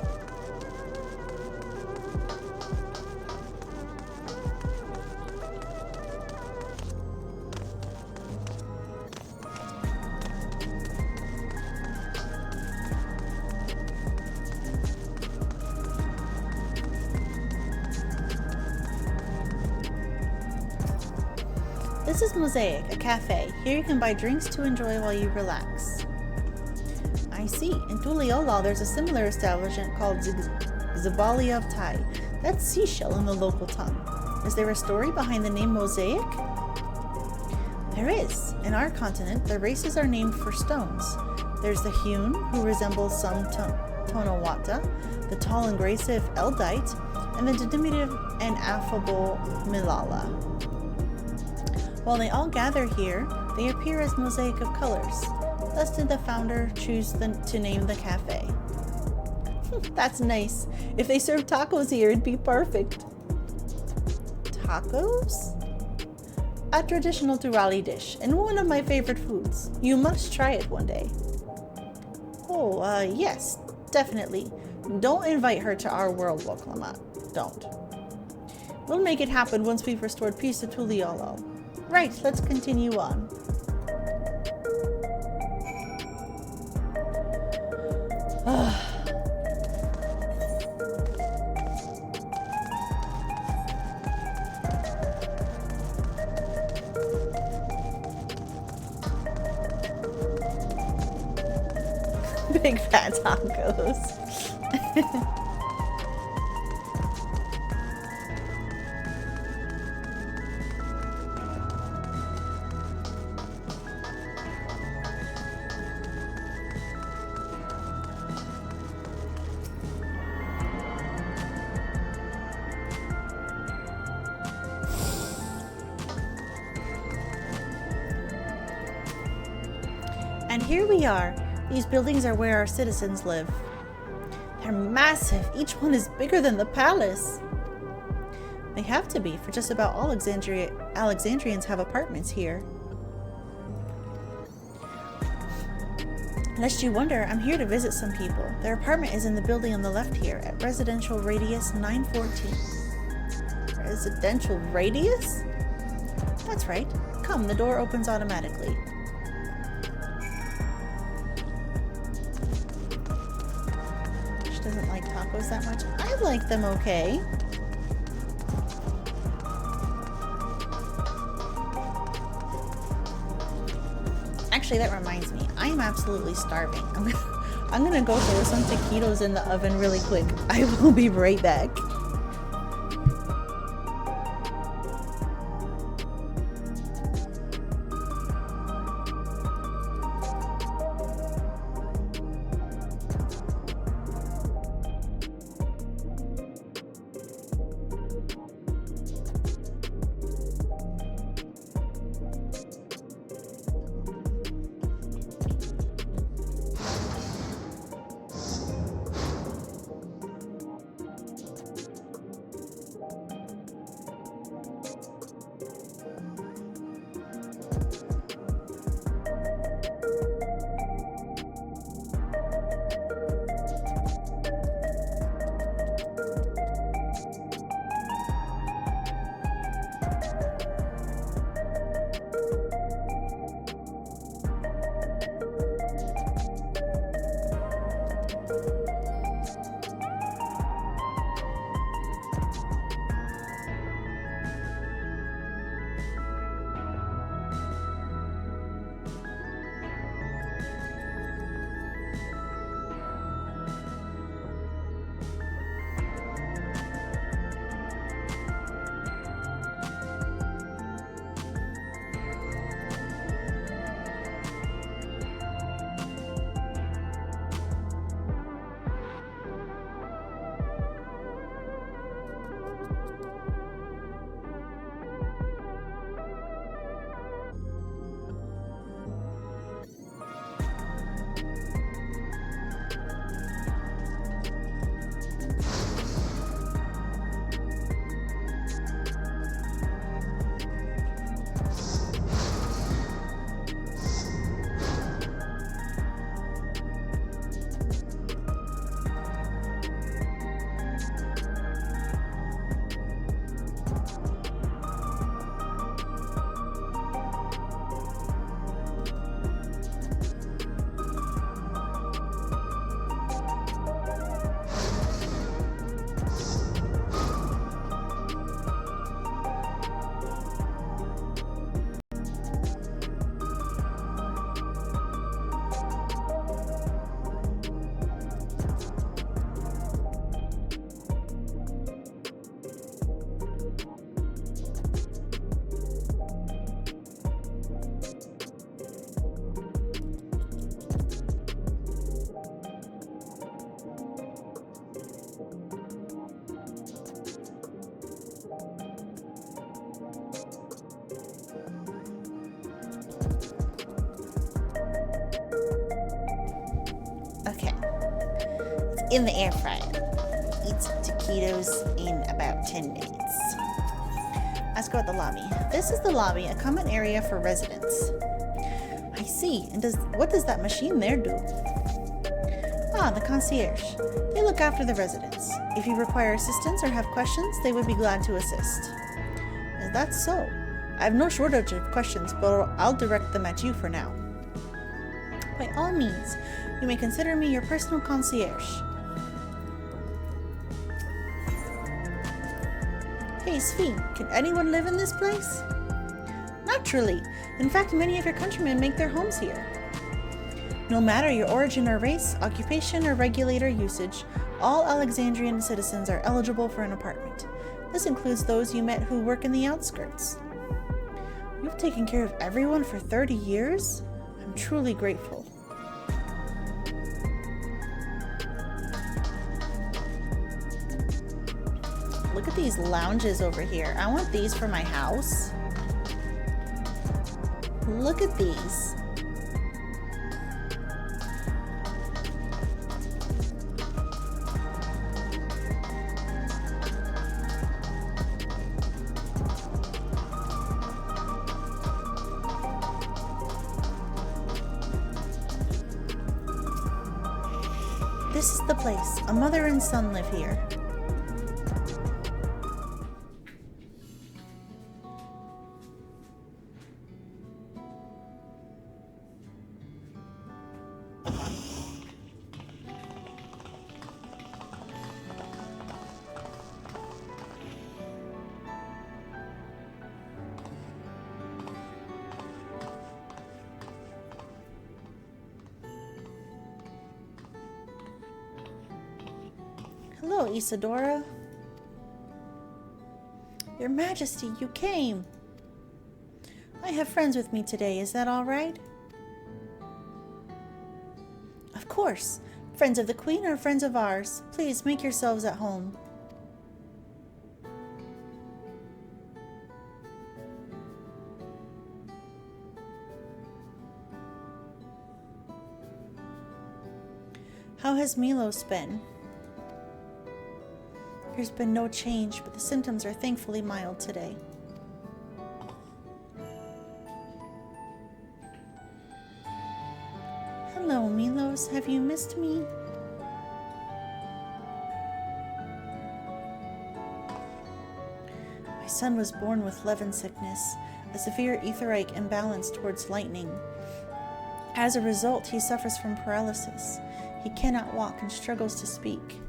This is Mosaic, a cafe. Here you can buy drinks to enjoy while you relax. I see. In Tuliyola, there's a similar establishment called Zabali of Thai. That's seashell in the local tongue. Is there a story behind the name Mosaic? There is. In our continent, the races are named for stones. There's the hewn, who resembles some Tonawata, the tall and graceful Eldite, and the diminutive and affable Milala. While they all gather here, they appear as mosaic of colors. Thus did the founder choose to name the cafe. That's nice. If they served tacos here, it'd be perfect. Tacos? A traditional Turali dish, and one of my favorite foods. You must try it one day. Oh, yes, definitely. Don't invite her to our world, Woklamat. Don't. We'll make it happen once we've restored peace to Tuliyola. Right, let's continue on. Big fat tacos. And here we are. These buildings are where our citizens live. They're massive. Each one is bigger than the palace. They have to be, for just about all Alexandrians have apartments here. Lest you wonder, I'm here to visit some people. Their apartment is in the building on the left here, at Residential Radius 914. Residential Radius? That's right. Come, the door opens automatically. Doesn't like tacos that much. I like them okay. Actually, that reminds me. I am absolutely starving. I'm gonna go throw some taquitos in the oven really quick. I will be right back. in the air fryer. Eat taquitos in about 10 minutes. Ask about the lobby. This is the lobby, a common area for residents. I see. And what does that machine there do? Ah, the concierge. They look after the residents. If you require assistance or have questions, they would be glad to assist. Is that so? I have no shortage of questions, but I'll direct them at you for now. By all means, you may consider me your personal concierge. Hey, Sphene, can anyone live in this place? Naturally. In fact, many of your countrymen make their homes here. No matter your origin or race, occupation, or regulator usage, all Alexandrian citizens are eligible for an apartment. This includes those you met who work in the outskirts. You've taken care of everyone for 30 years? I'm truly grateful. Look at these lounges over here. I want these for my house. Look at these. This is the place. A mother and son live here. Hello, Isadora. Your Majesty, you came. I have friends with me today, is that all right? Of course. Friends of the Queen or friends of ours. Please make yourselves at home. How has Milos been? There's been no change, but the symptoms are thankfully mild today. Hello, Milos. Have you missed me? My son was born with Levin sickness, a severe etheric imbalance towards lightning. As a result, he suffers from paralysis. He cannot walk and struggles to speak.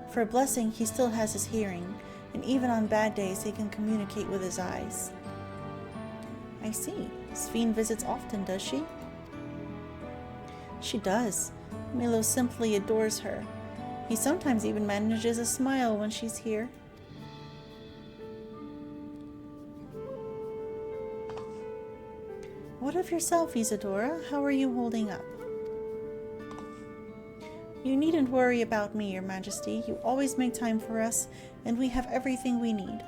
For a blessing, he still has his hearing, and even on bad days he can communicate with his eyes. I see. Sphene visits often, does she? She does. Milos simply adores her. He sometimes even manages a smile when she's here. What of yourself, Isadora? How are you holding up? You needn't worry about me, Your Majesty. You always make time for us, and we have everything we need.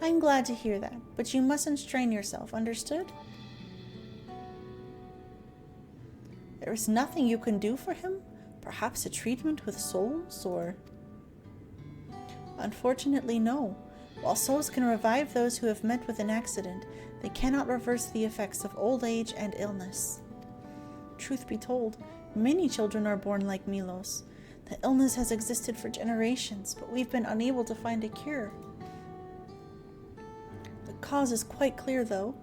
I'm glad to hear that, but you mustn't strain yourself, understood? There is nothing you can do for him? Perhaps a treatment with souls, or... Unfortunately, no. While souls can revive those who have met with an accident, they cannot reverse the effects of old age and illness. Truth be told, many children are born like Milos. The illness has existed for generations, but we've been unable to find a cure. The cause is quite clear, though.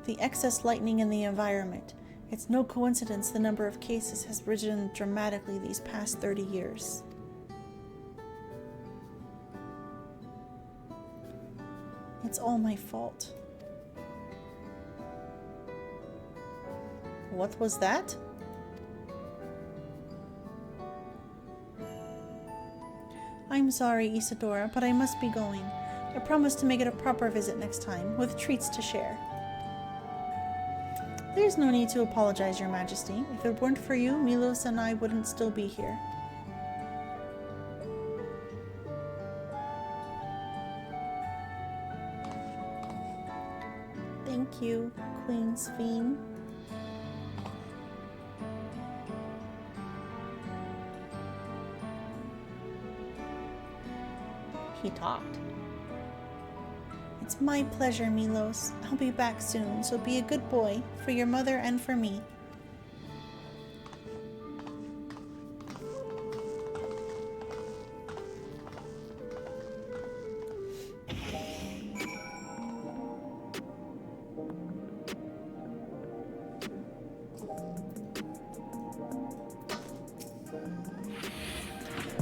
The excess lightning in the environment. It's no coincidence the number of cases has risen dramatically these past 30 years. It's all my fault. What was that? I'm sorry, Isadora, but I must be going. I promise to make it a proper visit next time, with treats to share. There's no need to apologize, Your Majesty. If it weren't for you, Milos and I wouldn't still be here. Thank you, Queen Sphene. he talked. It's my pleasure, Milos. I'll be back soon, so be a good boy for your mother and for me.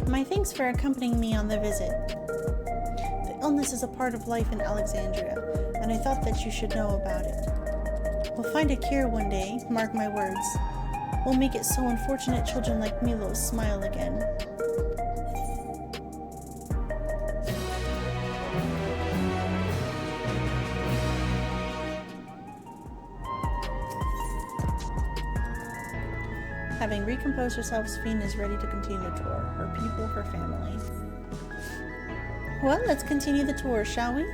My thanks for accompanying me on the visit. The illness is a part of life in Alexandria, and I thought that you should know about it. We'll find a cure one day, mark my words. We'll make it so unfortunate children like Milos smile again. Having recomposed herself, Sphene is ready to continue the tour. Her people, her family. Well, let's continue the tour, shall we?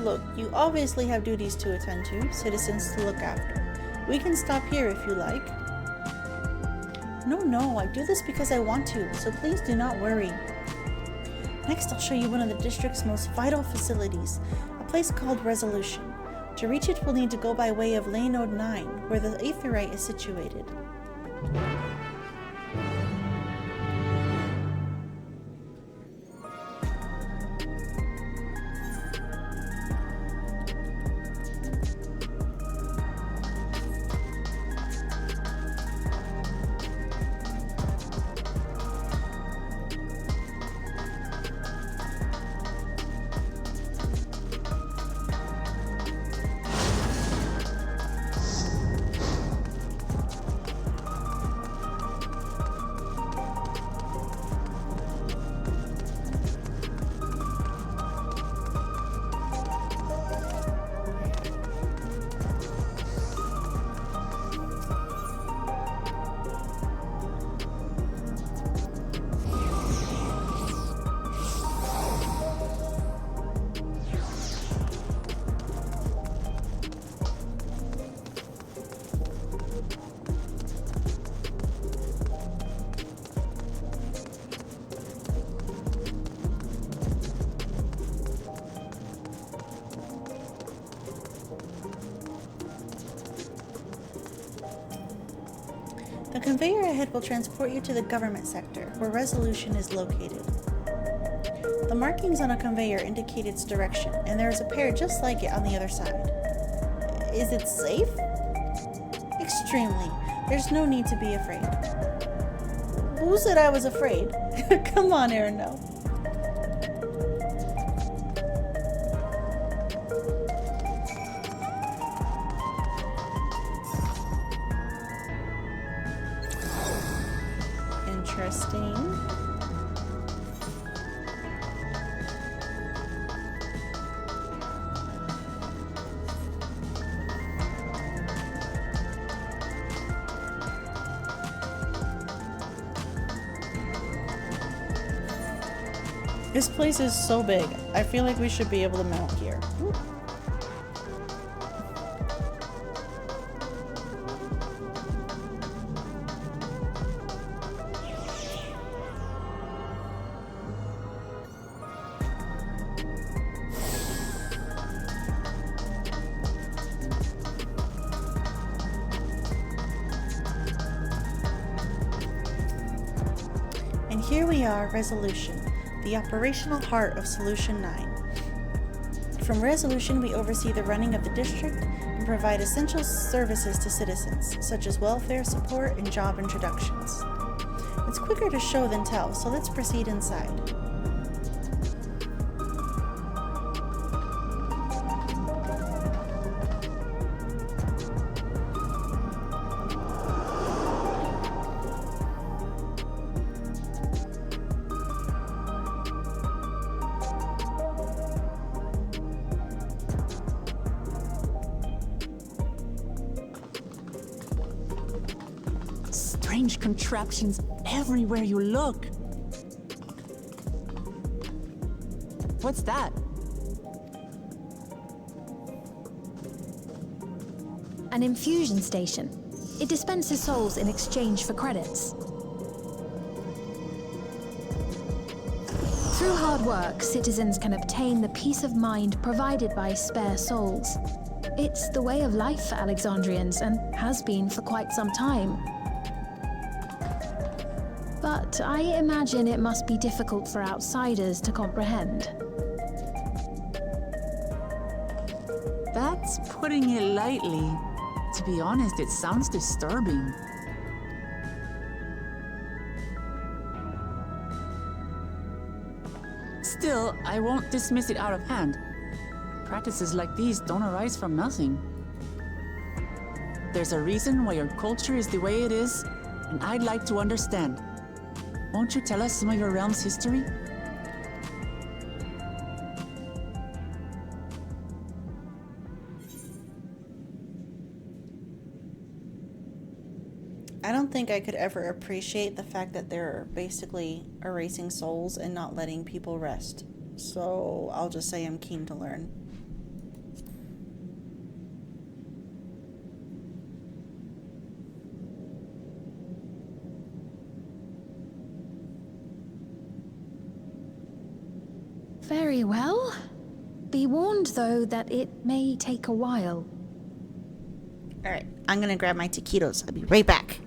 Look, you obviously have duties to attend to, citizens to look after. We can stop here if you like. No, I do this because I want to, so please do not worry. Next, I'll show you one of the district's most vital facilities, a place called Resolution. To reach it, we'll need to go by way of Lane Node 9, where the Aetherite is situated. The conveyor ahead will transport you to the government sector, where Resolution is located. The markings on a conveyor indicate its direction, and there is a pair just like it on the other side. Is it safe? Extremely. There's no need to be afraid. Who said I was afraid? Come on, Arundel. Interesting. This place is so big. I feel like we should be able to mount here. Ooh. And here we are, Resolution, the operational heart of Solution 9. From Resolution, we oversee the running of the district and provide essential services to citizens, such as welfare support and job introductions. It's quicker to show than tell, so let's proceed inside. Strange contraptions everywhere you look. What's that? An infusion station. It dispenses souls in exchange for credits. Through hard work, citizens can obtain the peace of mind provided by spare souls. It's the way of life for Alexandrians and has been for quite some time. But I imagine it must be difficult for outsiders to comprehend. That's putting it lightly. To be honest, it sounds disturbing. Still, I won't dismiss it out of hand. Practices like these don't arise from nothing. There's a reason why your culture is the way it is, and I'd like to understand. Won't you tell us some of your realm's history? I don't think I could ever appreciate the fact that they're basically erasing souls and not letting people rest. So I'll just say I'm keen to learn. Very well. Be warned, though, that it may take a while. Alright, I'm gonna grab my taquitos. I'll be right back.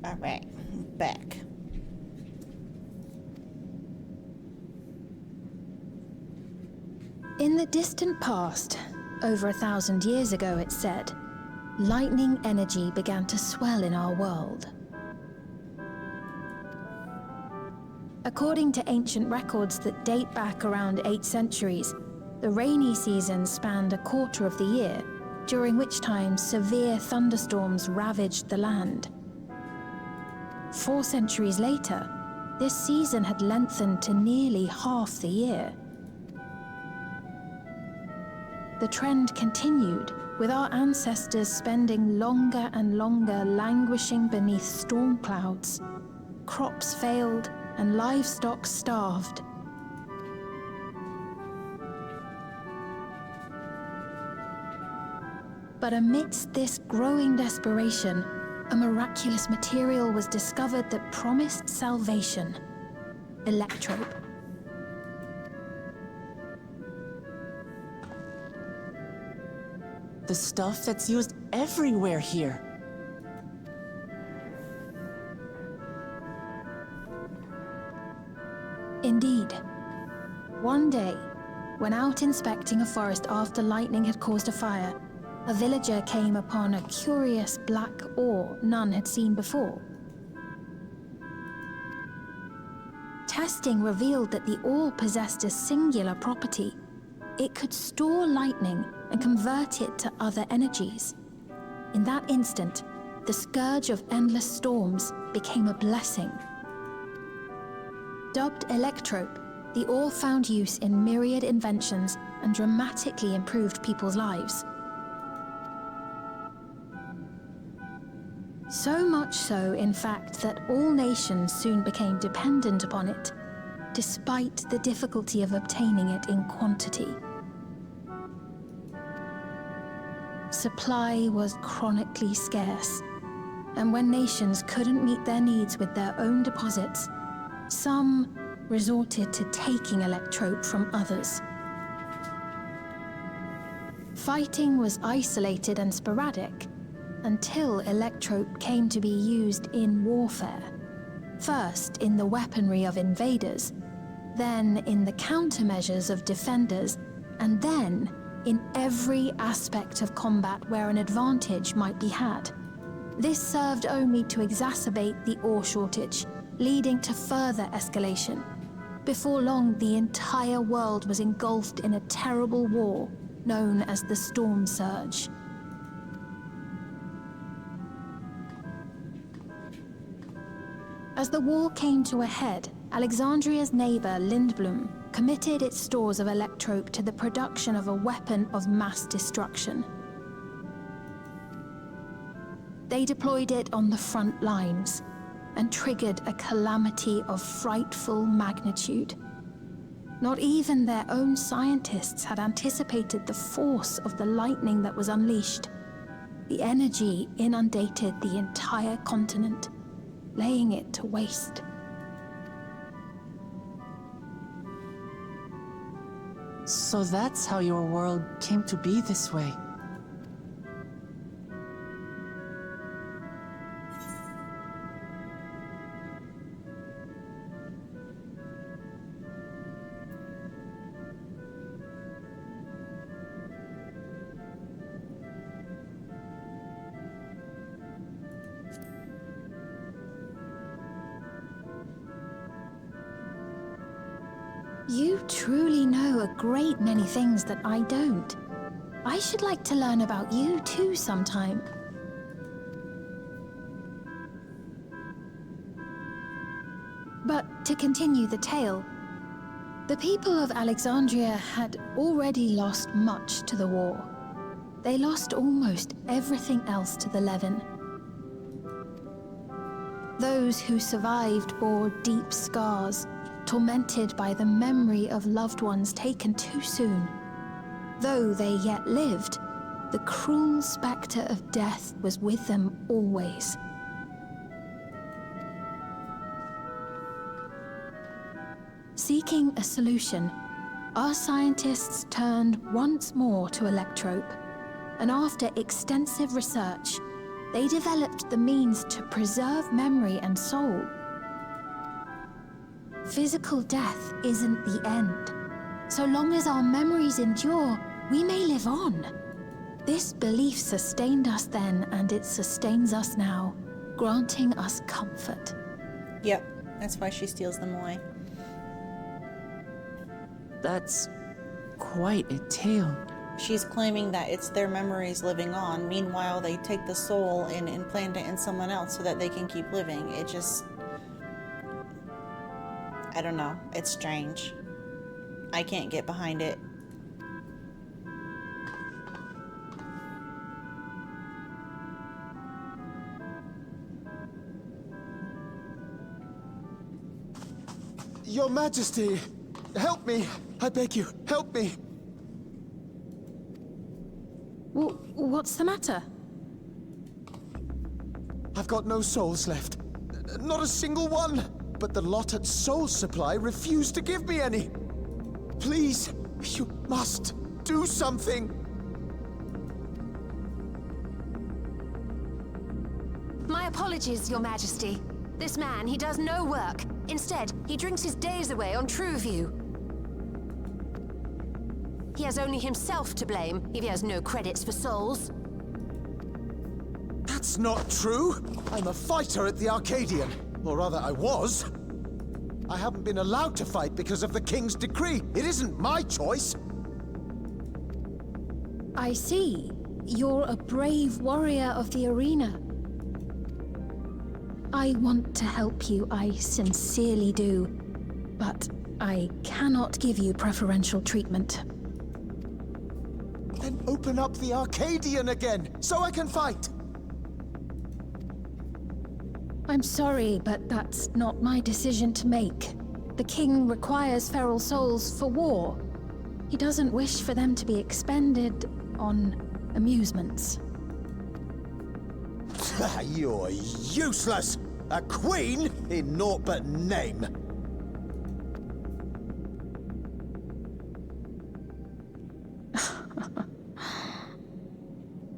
Alright, back. In the distant past, over 1,000 years ago it said, lightning energy began to swell in our world. According to ancient records that date back around 8 centuries, the rainy season spanned a quarter of the year, during which time severe thunderstorms ravaged the land. 4 centuries later, this season had lengthened to nearly half the year. The trend continued, with our ancestors spending longer and longer languishing beneath storm clouds. Crops failed, and livestock starved. But amidst this growing desperation, a miraculous material was discovered that promised salvation: electrope. The stuff that's used everywhere here. Indeed. One day, when out inspecting a forest after lightning had caused a fire, a villager came upon a curious black ore none had seen before. Testing revealed that the ore possessed a singular property. It could store lightning and convert it to other energies. In that instant, the scourge of endless storms became a blessing. Dubbed Electrope, the ore found use in myriad inventions and dramatically improved people's lives. So much so, in fact, that all nations soon became dependent upon it, despite the difficulty of obtaining it in quantity. Supply was chronically scarce, and when nations couldn't meet their needs with their own deposits, some resorted to taking Electrope from others. Fighting was isolated and sporadic until Electrope came to be used in warfare. First in the weaponry of invaders, then in the countermeasures of defenders, and then in every aspect of combat where an advantage might be had. This served only to exacerbate the ore shortage, leading to further escalation. Before long, the entire world was engulfed in a terrible war known as the Storm Surge. As the war came to a head, Alexandria's neighbor, Lindblum, committed its stores of Electrope to the production of a weapon of mass destruction. They deployed it on the front lines and triggered a calamity of frightful magnitude. Not even their own scientists had anticipated the force of the lightning that was unleashed. The energy inundated the entire continent, laying it to waste. So that's how your world came to be this way. You truly know a great many things that I don't. I should like to learn about you too sometime. But to continue the tale, the people of Alexandria had already lost much to the war. They lost almost everything else to the Levin. Those who survived bore deep scars, tormented by the memory of loved ones taken too soon. Though they yet lived, the cruel spectre of death was with them always. Seeking a solution, our scientists turned once more to Electrope, and after extensive research, they developed the means to preserve memory and soul. Physical death isn't the end. So long as our memories endure, we may live on. This belief sustained us then, and it sustains us now, granting us comfort. Yep, that's why she steals them away. That's quite a tale. She's claiming that it's their memories living on. Meanwhile, they take the soul and implant it in someone else so that they can keep living. It just... I don't know. It's strange. I can't get behind it. Your Majesty, help me. I beg you, help me. What's the matter? I've got no souls left. Not a single one. But the lot at Soul Supply refused to give me any. Please, you must do something. My apologies, Your Majesty. This man, he does no work. Instead, he drinks his days away on Trueview. He has only himself to blame if he has no credits for souls. That's not true. I'm a fighter at the Arcadian. Or rather, I was. I haven't been allowed to fight because of the King's decree. It isn't my choice. I see. You're a brave warrior of the arena. I want to help you, I sincerely do. But I cannot give you preferential treatment. Then open up the Arcadian again, so I can fight! I'm sorry, but that's not my decision to make. The king requires feral souls for war. He doesn't wish for them to be expended on amusements. You're useless! A queen in naught but name!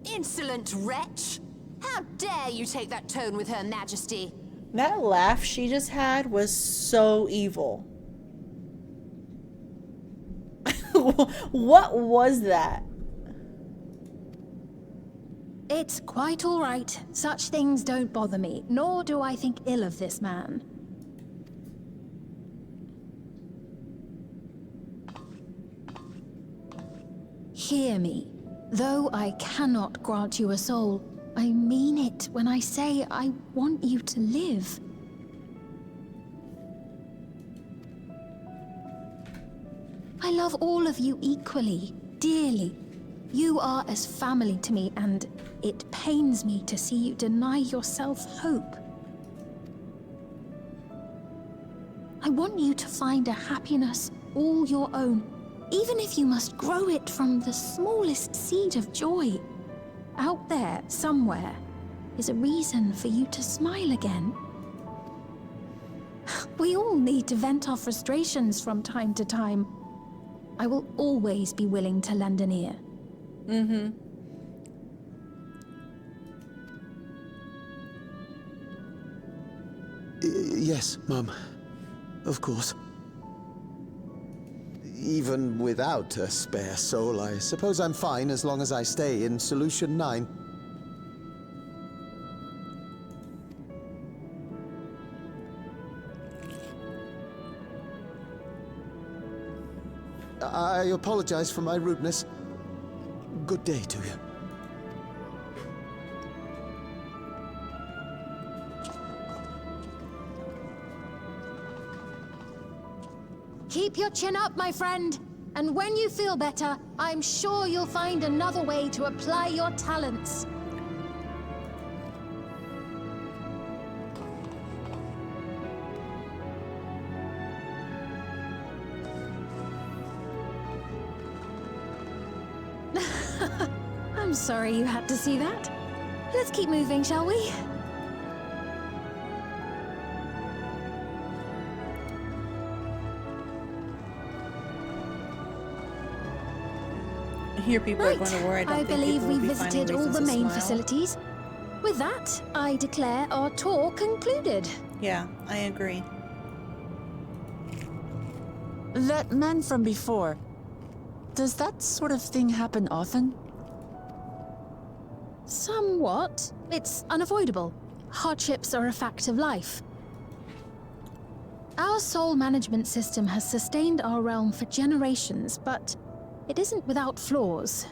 Insolent wretch! How dare you take that tone with Her Majesty? That laugh she just had was so evil. What was that? It's quite all right. Such things don't bother me, nor do I think ill of this man. Hear me. Though I cannot grant you a soul, I mean it when I say I want you to live. I love all of you equally, dearly. You are as family to me, and it pains me to see you deny yourself hope. I want you to find a happiness all your own, even if you must grow it from the smallest seed of joy. Out there, somewhere, is a reason for you to smile again. We all need to vent our frustrations from time to time. I will always be willing to lend an ear. Yes, Mum. Of course. Even without a spare soul, I suppose I'm fine as long as I stay in Solution 9. I apologize for my rudeness. Good day to you. Keep your chin up, my friend. And when you feel better, I'm sure you'll find another way to apply your talents. I'm sorry you had to see that. Let's keep moving, shall we? Here people are going to worry. I believe we visited all the main facilities. With that, I declare our tour concluded. Yeah, I agree. That man from before, does that sort of thing happen often? Somewhat. It's unavoidable. Hardships are a fact of life. Our soul management system has sustained our realm for generations, but it isn't without flaws.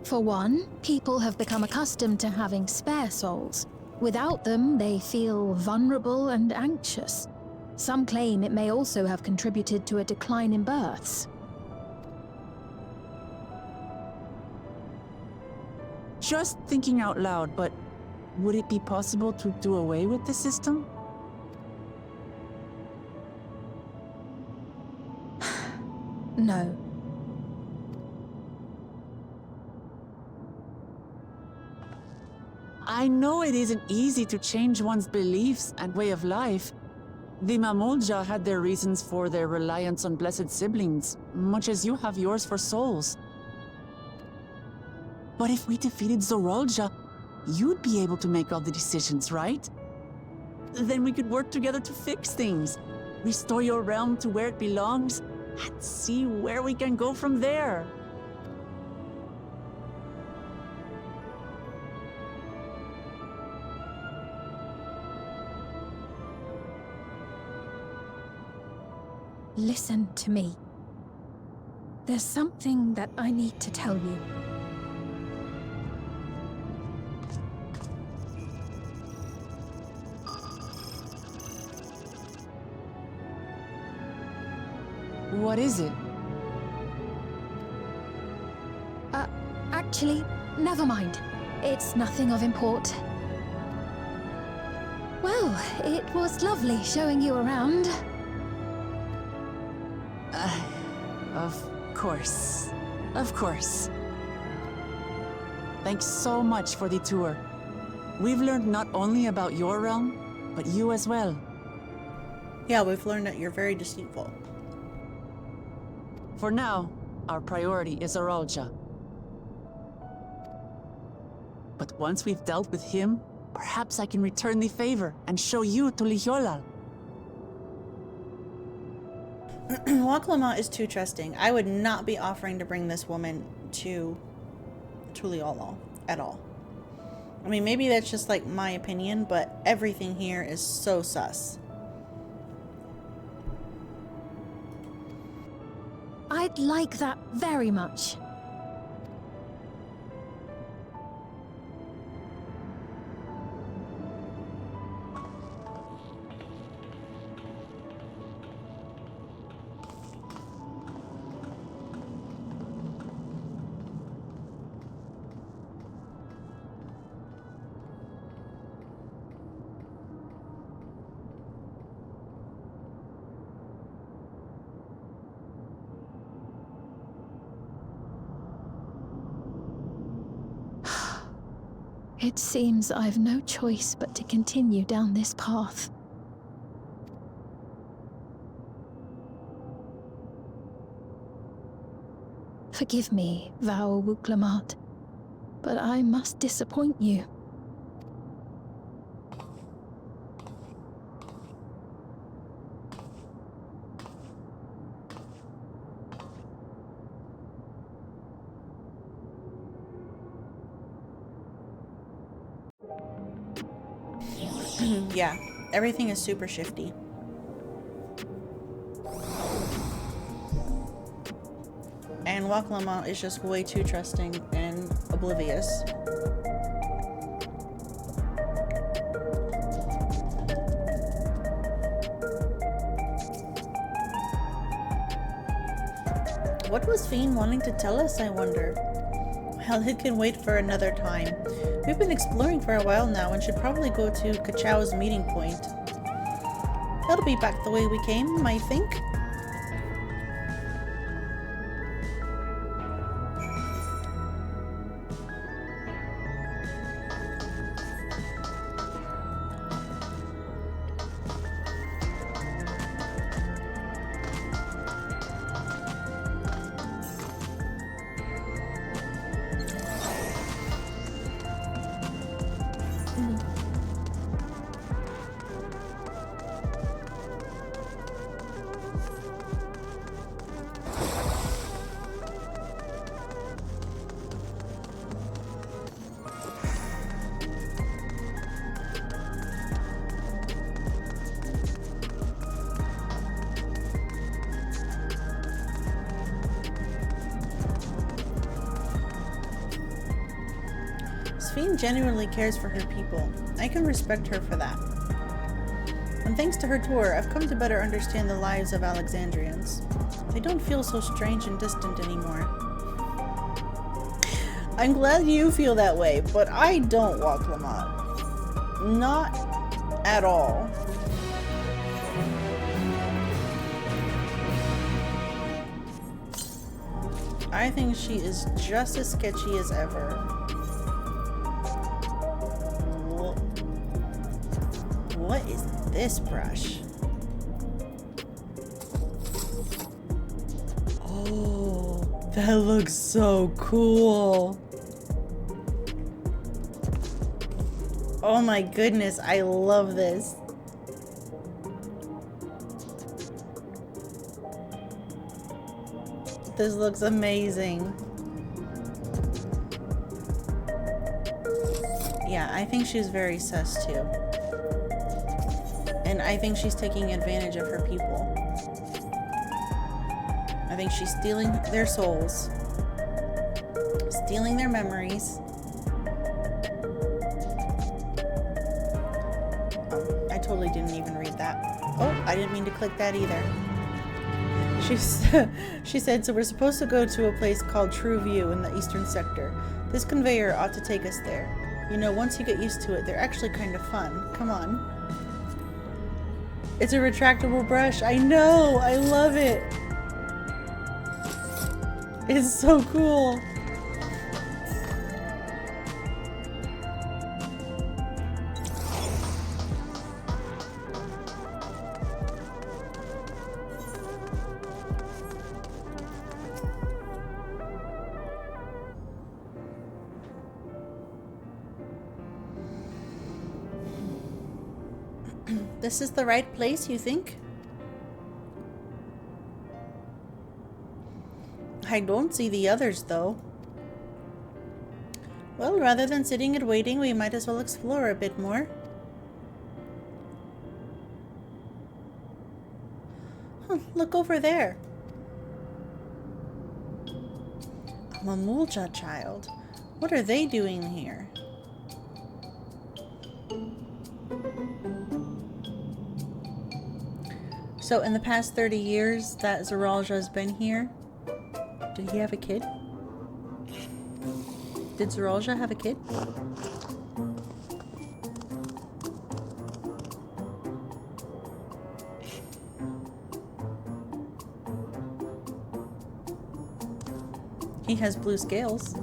For one, people have become accustomed to having spare souls. Without them, they feel vulnerable and anxious. Some claim it may also have contributed to a decline in births. Just thinking out loud, but would it be possible to do away with the system? No. I know it isn't easy to change one's beliefs and way of life. The Mamolja had their reasons for their reliance on blessed siblings, much as you have yours for souls. But if we defeated Zorolja, you'd be able to make all the decisions, right? Then we could work together to fix things, restore your realm to where it belongs, and see where we can go from there. Listen to me. There's something that I need to tell you. What is it? Actually, never mind. It's nothing of import. Well, it was lovely showing you around. Of course. Of course. Thanks so much for the tour. We've learned not only about your realm, but you as well. Yeah, we've learned that you're very deceitful. For now, our priority is Aralja. But once we've dealt with him, perhaps I can return the favor and show you to Lihiolal. Waklama is too trusting. I would not be offering to bring this woman to Lihiolal at all. I mean, maybe that's just like my opinion, but everything here is so sus. I'd like that very much. It seems I've no choice but to continue down this path. Forgive me, Vau Wuklamat, but I must disappoint you. Yeah, everything is super shifty. And Waklama is just way too trusting and oblivious. What was Fiend wanting to tell us, I wonder? Well, it can wait for another time. We've been exploring for a while now and should probably go to Kachow's meeting point. That'll be back the way we came, I think. Sphene genuinely cares for her people. I can respect her for that. And thanks to her tour, I've come to better understand the lives of Alexandrians. They don't feel so strange and distant anymore. I'm glad you feel that way, but I don't, Waklama. Not at all. I think she is just as sketchy as ever. What is this brush? Oh, that looks so cool. Oh my goodness, I love this. This looks amazing. Yeah, I think she's very sus too. And I think she's taking advantage of her people. I think she's stealing their souls, stealing their memories. Oh, I totally didn't even read that. Oh, I didn't mean to click that either. She said, so we're supposed to go to a place called True View in the eastern sector. This conveyor ought to take us there. You know, once you get used to it, they're actually kind of fun. Come on. It's a retractable brush. I know! I love it! It's so cool! This is the right place, you think? I don't see the others, though. Well, rather than sitting and waiting, we might as well explore a bit more. Huh, look over there. A Mamulja child. What are they doing here? So in the past 30 years that Zoralja's been here, did he have a kid? Did Zoralja have a kid? He has blue scales.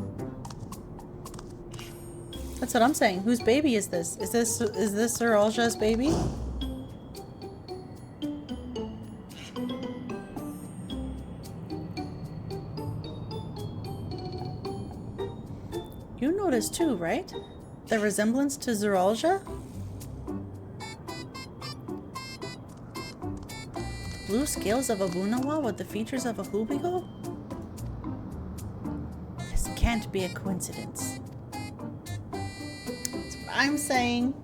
That's what I'm saying. Whose baby is this? Is this Zoralja's baby? You noticed too, right? The resemblance to Zoralja? Blue scales of a Bunawa with the features of a Hubigo? This can't be a coincidence. That's what I'm saying.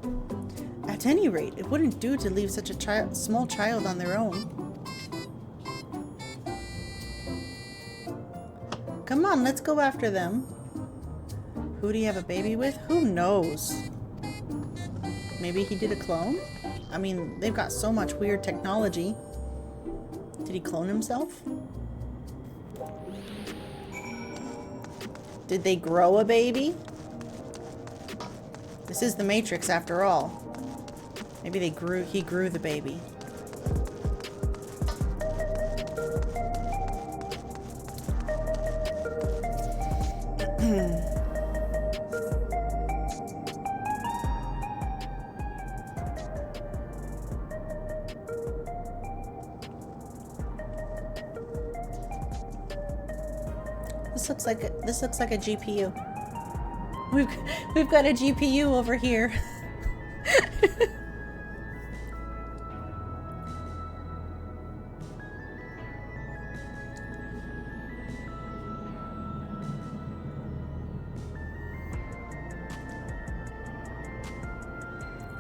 At any rate, it wouldn't do to leave such a small child on their own. Come on, let's go after them. Who do you have a baby with? Who knows? Maybe he did a clone? I mean, they've got so much weird technology. Did he clone himself? Did they grow a baby? This is the Matrix after all. Maybe he grew the baby. This looks like a GPU. We've got a GPU over here.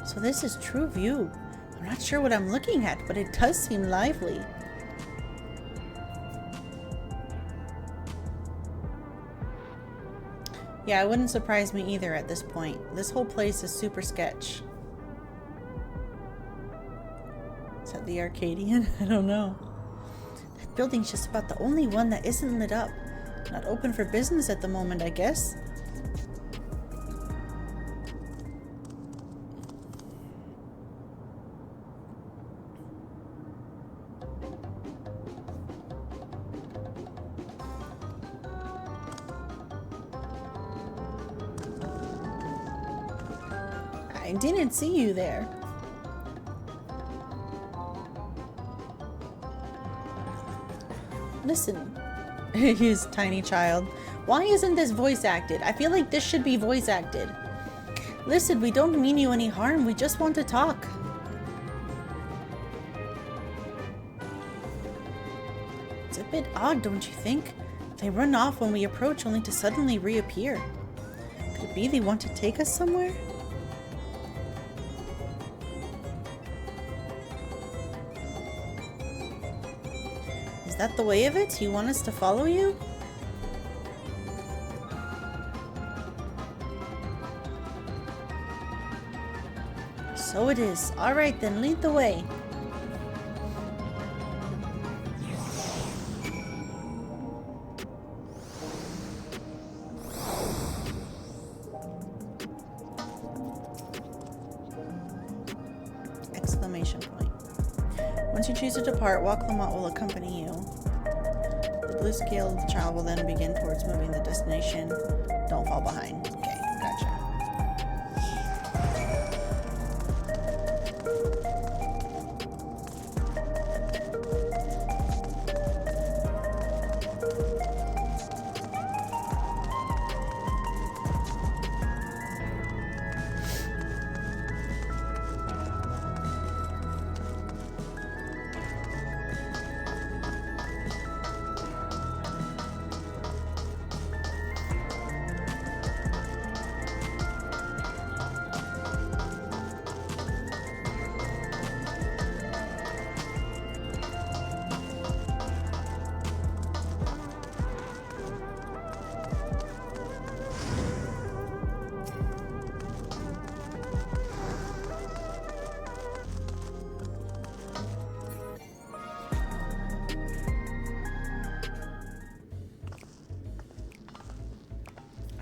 So this is True View. I'm not sure what I'm looking at, but it does seem lively. Yeah, it wouldn't surprise me either at this point. This whole place is super sketch. Is that the Arcadian? I don't know. That building's just about the only one that isn't lit up. Not open for business at the moment, I guess. I didn't see you there. Listen, his tiny child. Why isn't this voice acted? I feel like this should be voice acted. Listen, we don't mean you any harm. We just want to talk. It's a bit odd, don't you think? They run off when we approach only to suddenly reappear. Could it be they want to take us somewhere? Is that the way of it? You want us to follow you? So it is. Alright then, lead the way. Once you choose to depart, Walk Lamont will accompany you. The blue scale of the child will then begin towards moving the destination. Don't fall behind. Okay, gotcha.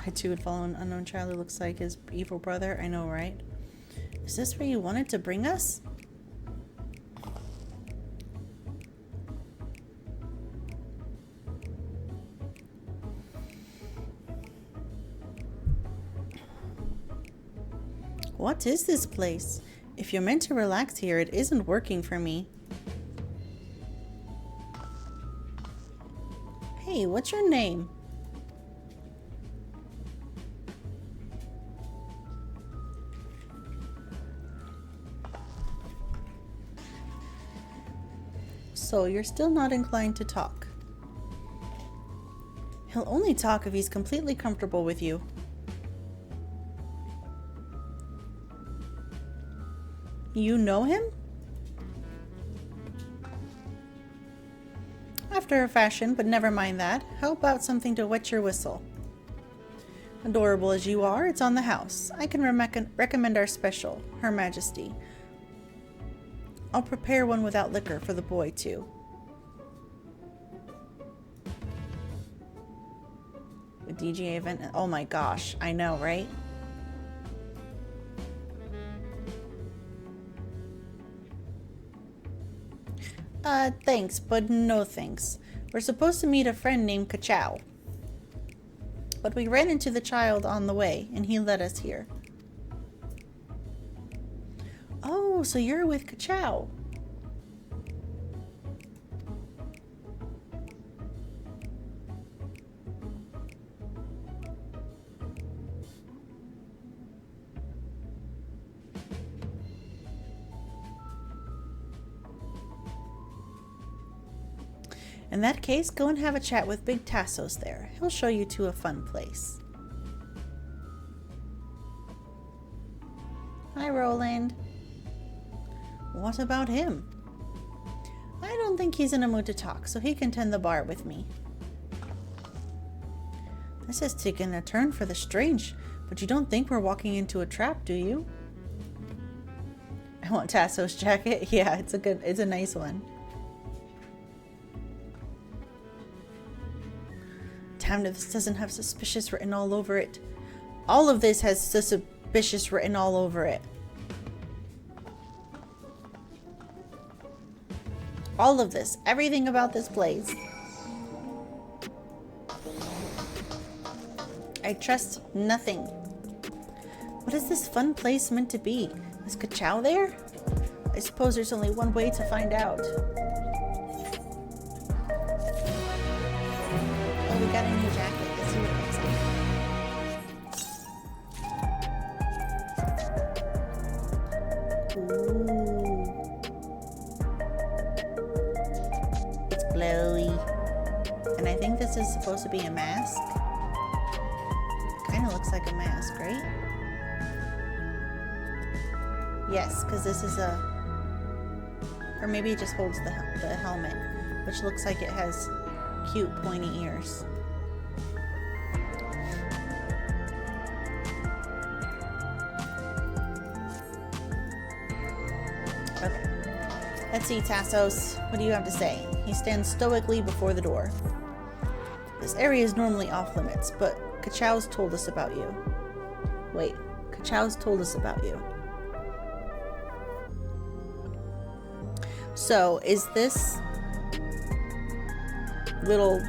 I too would follow an unknown child who looks like his evil brother. I know, right? Is this where you wanted to bring us? What is this place? If you're meant to relax here, it isn't working for me. Hey, what's your name? So you're still not inclined to talk. He'll only talk if he's completely comfortable with you. You know him? After a fashion, but never mind that. How about something to wet your whistle? Adorable as you are, it's on the house. I can recommend our special, Her Majesty. I'll prepare one without liquor for the boy, too. A DJ event? Oh my gosh, I know, right? Thanks, but no thanks. We're supposed to meet a friend named Ka-Chow. But we ran into the child on the way, and he led us here. Oh, so you're with Ka-Chow. In that case, go and have a chat with Big Tassos there. He'll show you to a fun place. Hi, Roland. What about him? I don't think he's in a mood to talk, so he can tend the bar with me. This is taking a turn for the strange, but you don't think we're walking into a trap, do you? I want Tassos' jacket. Yeah, it's a nice one. Damn it, this doesn't have suspicious written all over it. All of this has suspicious written all over it. All of this. Everything about this place. I trust nothing. What is this fun place meant to be? Is Ka-Chow there? I suppose there's only one way to find out. Oh, we got a new jacket. Let's see what it looks like. Ooh. It's glowy. And I think this is supposed to be a mask. Kind of looks like a mask, right? Yes, because this is a... Or maybe it just holds the helmet, which looks like it has cute pointy ears. Okay. Let's see, Tassos. What do you have to say? He stands stoically before the door. This area is normally off limits, but Ka-Chow's told us about you. Wait, Ka-Chow's told us about you. So, is this little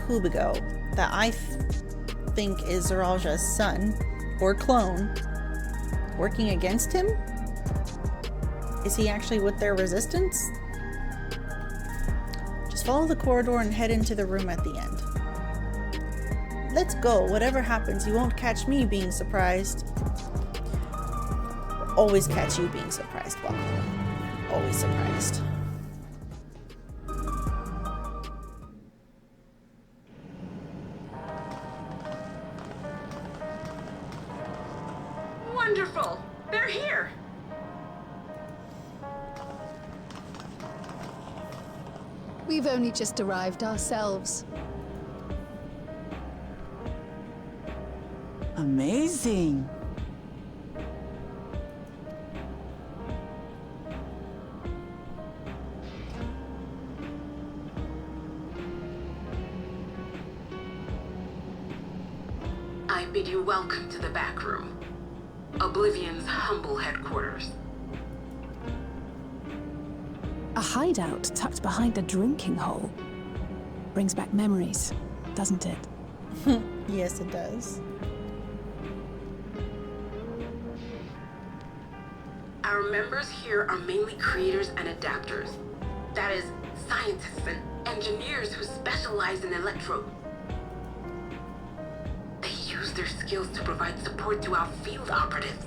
Hubigo that I think is Zeralja's son or clone working against him? Is he actually with their resistance? Just follow the corridor and head into the room at the end. Let's go. Whatever happens, you won't catch me being surprised. Always catch you being surprised, Walker. Always surprised. Wonderful! They're here! We've only just arrived ourselves. Amazing. I bid you welcome to the back room. Oblivion's humble headquarters. A hideout tucked behind a drinking hole. Brings back memories, doesn't it? Yes, it does. Our members here are mainly creators and adapters. That is, scientists and engineers who specialize in electro. They use their skills to provide support to our field operatives.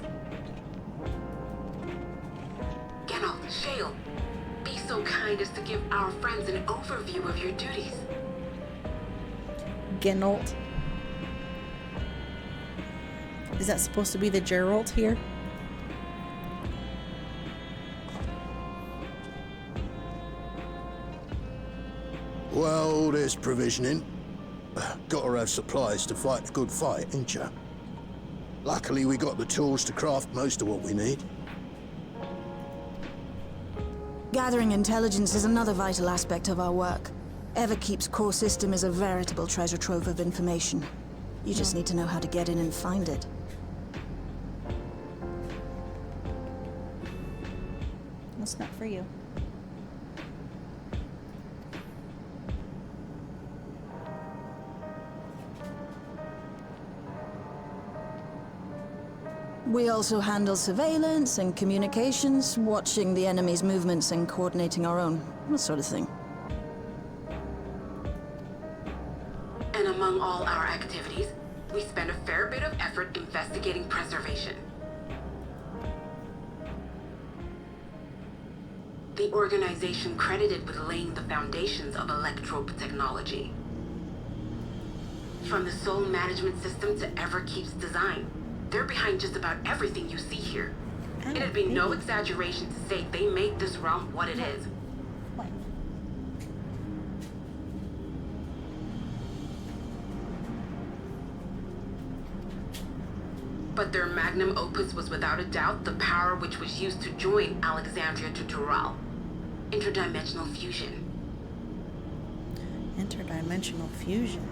Geralt, Shale, be so kind as to give our friends an overview of your duties. Geralt. Is that supposed to be the Geralt here? Well, there's provisioning. Gotta have supplies to fight a good fight, ain't ya? Luckily, we got the tools to craft most of what we need. Gathering intelligence is another vital aspect of our work. Everkeep's core system is a veritable treasure trove of information. You just need to know how to get in and find it. That's not for you. We also handle surveillance and communications, watching the enemy's movements and coordinating our own, that sort of thing. And among all our activities, we spend a fair bit of effort investigating preservation. The organization credited with laying the foundations of electrope technology. From the soul management system to Everkeep's design, they're behind just about everything you see here. It'd be no exaggeration to say they make this realm what it is. What? But their magnum opus was without a doubt the power which was used to join Alexandria to Tural. Interdimensional fusion. Interdimensional fusion.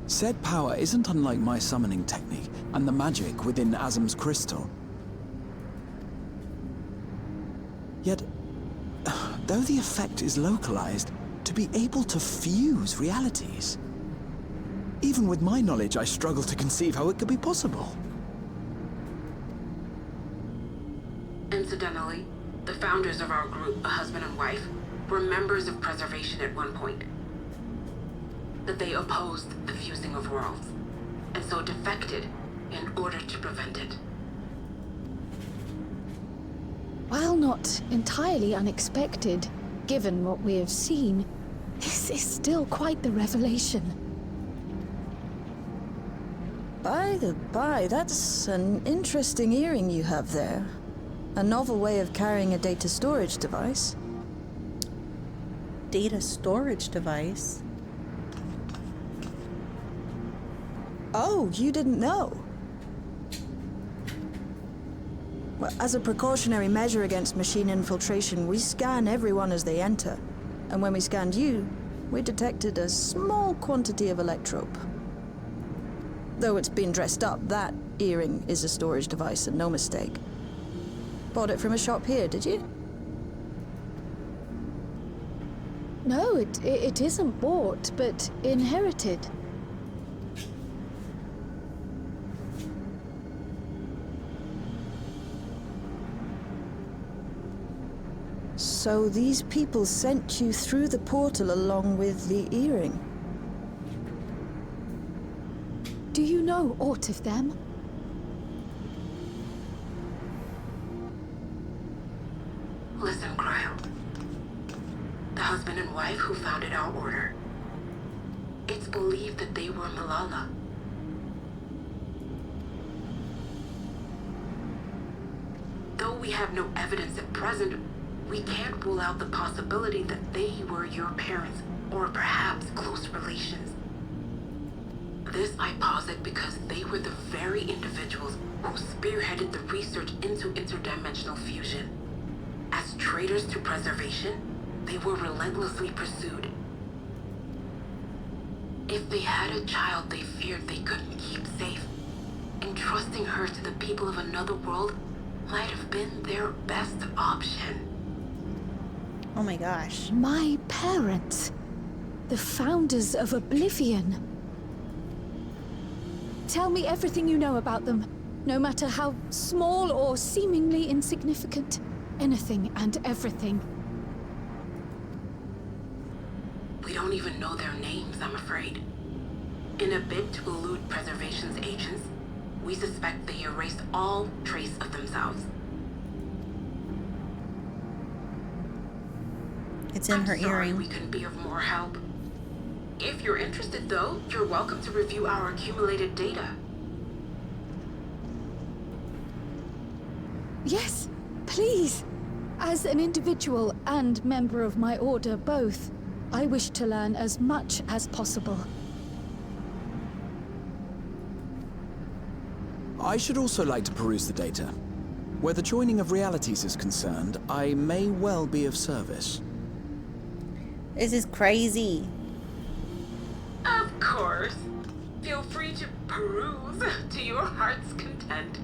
Said power isn't unlike my summoning technique and the magic within Azam's crystal. Yet, though the effect is localized, to be able to fuse realities. Even with my knowledge, I struggle to conceive how it could be possible. Incidentally, the founders of our group, a husband and wife, were members of Preservation at one point. That they opposed the fusing of worlds, and so defected in order to prevent it. While not entirely unexpected, given what we have seen, this is still quite the revelation. By the by, that's an interesting earring you have there. A novel way of carrying a data storage device. Data storage device? Oh, you didn't know? Well, as a precautionary measure against machine infiltration, we scan everyone as they enter. And when we scanned you, we detected a small quantity of electrope. Though it's been dressed up, that earring is a storage device and no mistake. Bought it from a shop here, did you? No, it isn't bought, but inherited. So these people sent you through the portal along with the earring? Do you know aught of them? Listen, Cryle. The husband and wife who founded our order. It's believed that they were Malala. Though we have no evidence at present, we can't rule out the possibility that they were your parents, or perhaps close relations. This I posit because they were the very individuals who spearheaded the research into interdimensional fusion. As traitors to preservation, they were relentlessly pursued. If they had a child they feared they couldn't keep safe, entrusting her to the people of another world might have been their best option. Oh my gosh. My parents. The founders of Oblivion. Tell me everything you know about them, no matter how small or seemingly insignificant. Anything and everything. We don't even know their names, I'm afraid. In a bid to elude preservation's agents, we suspect they erased all trace of themselves. It's in her I'm sorry earring. we couldn't be of more help. If you're interested, though, you're welcome to review our accumulated data. Yes, please. As an individual and member of my order both, I wish to learn as much as possible. I should also like to peruse the data. Where the joining of realities is concerned, I may well be of service. This is crazy. Of course. Feel free to peruse to your heart's content.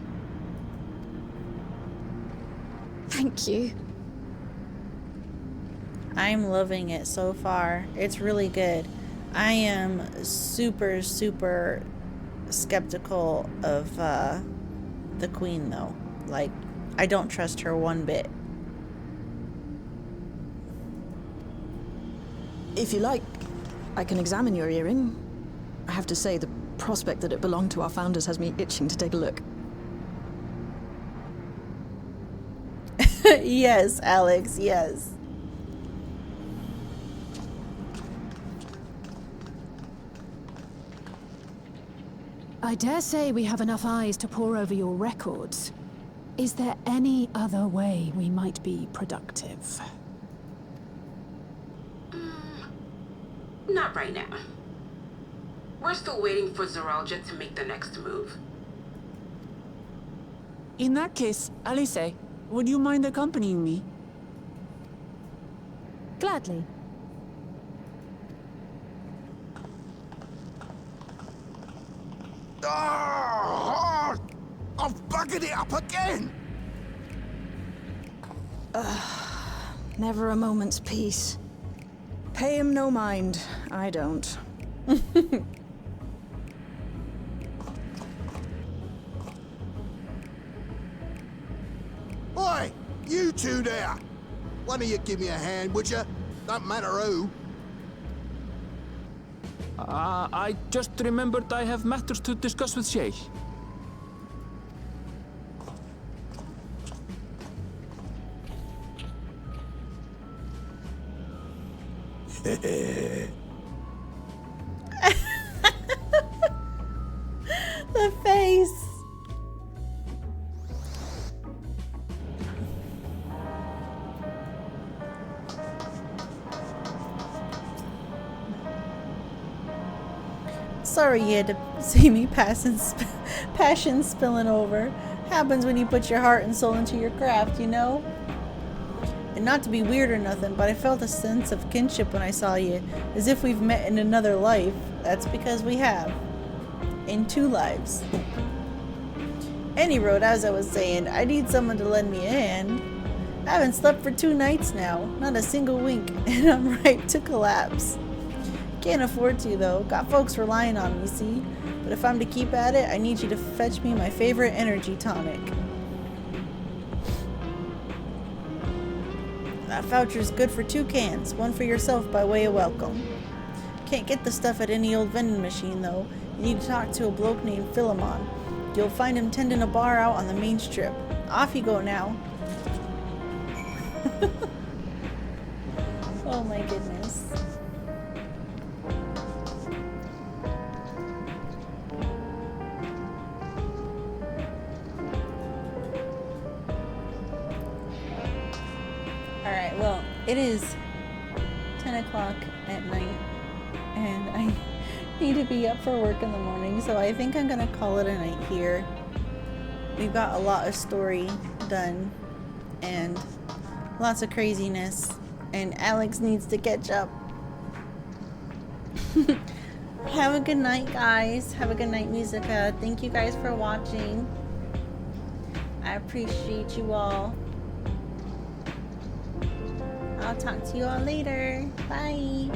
Thank you. I'm loving it so far. It's really good. I am super, super skeptical of the queen, though. Like, I don't trust her one bit. If you like, I can examine your earring. I have to say, the prospect that it belonged to our founders has me itching to take a look. Yes, Alex, yes. I dare say we have enough eyes to pore over your records. Is there any other way we might be productive? Not right now. We're still waiting for Zoralja to make the next move. In that case, Alice, would you mind accompanying me? Gladly. Ah! I've buggered it up again! Never a moment's peace. Pay him no mind. I don't. Oi! You two there! One of you give me a hand, would you? Don't matter who. I just remembered I have matters to discuss with Shay. The face. Sorry you had to see me passion spilling over. Happens when you put your heart and soul into your craft, you know? And not to be weird or nothing, but I felt a sense of kinship when I saw you, as if we've met in another life. That's because we have. In 2 lives. Any road, as I was saying, I need someone to lend me a hand. I haven't slept for 2 nights now, not a single wink, and I'm ripe to collapse. Can't afford to though, got folks relying on me, see? But if I'm to keep at it, I need you to fetch me my favorite energy tonic. That voucher's good for 2 cans, one for yourself by way of welcome. Can't get the stuff at any old vending machine though. You need to talk to a bloke named Philemon. You'll find him tending a bar out on the main strip. Off you go now. Oh my goodness. Alright, well, it is 10 o'clock at night, and I need to be up for work in the morning, so I think I'm gonna call it a night here. We've got a lot of story done, and lots of craziness, and Alex needs to catch up. Have a good night, guys. Have a good night, Musica. Thank you guys for watching. I appreciate you all. I'll talk to you all later. Bye.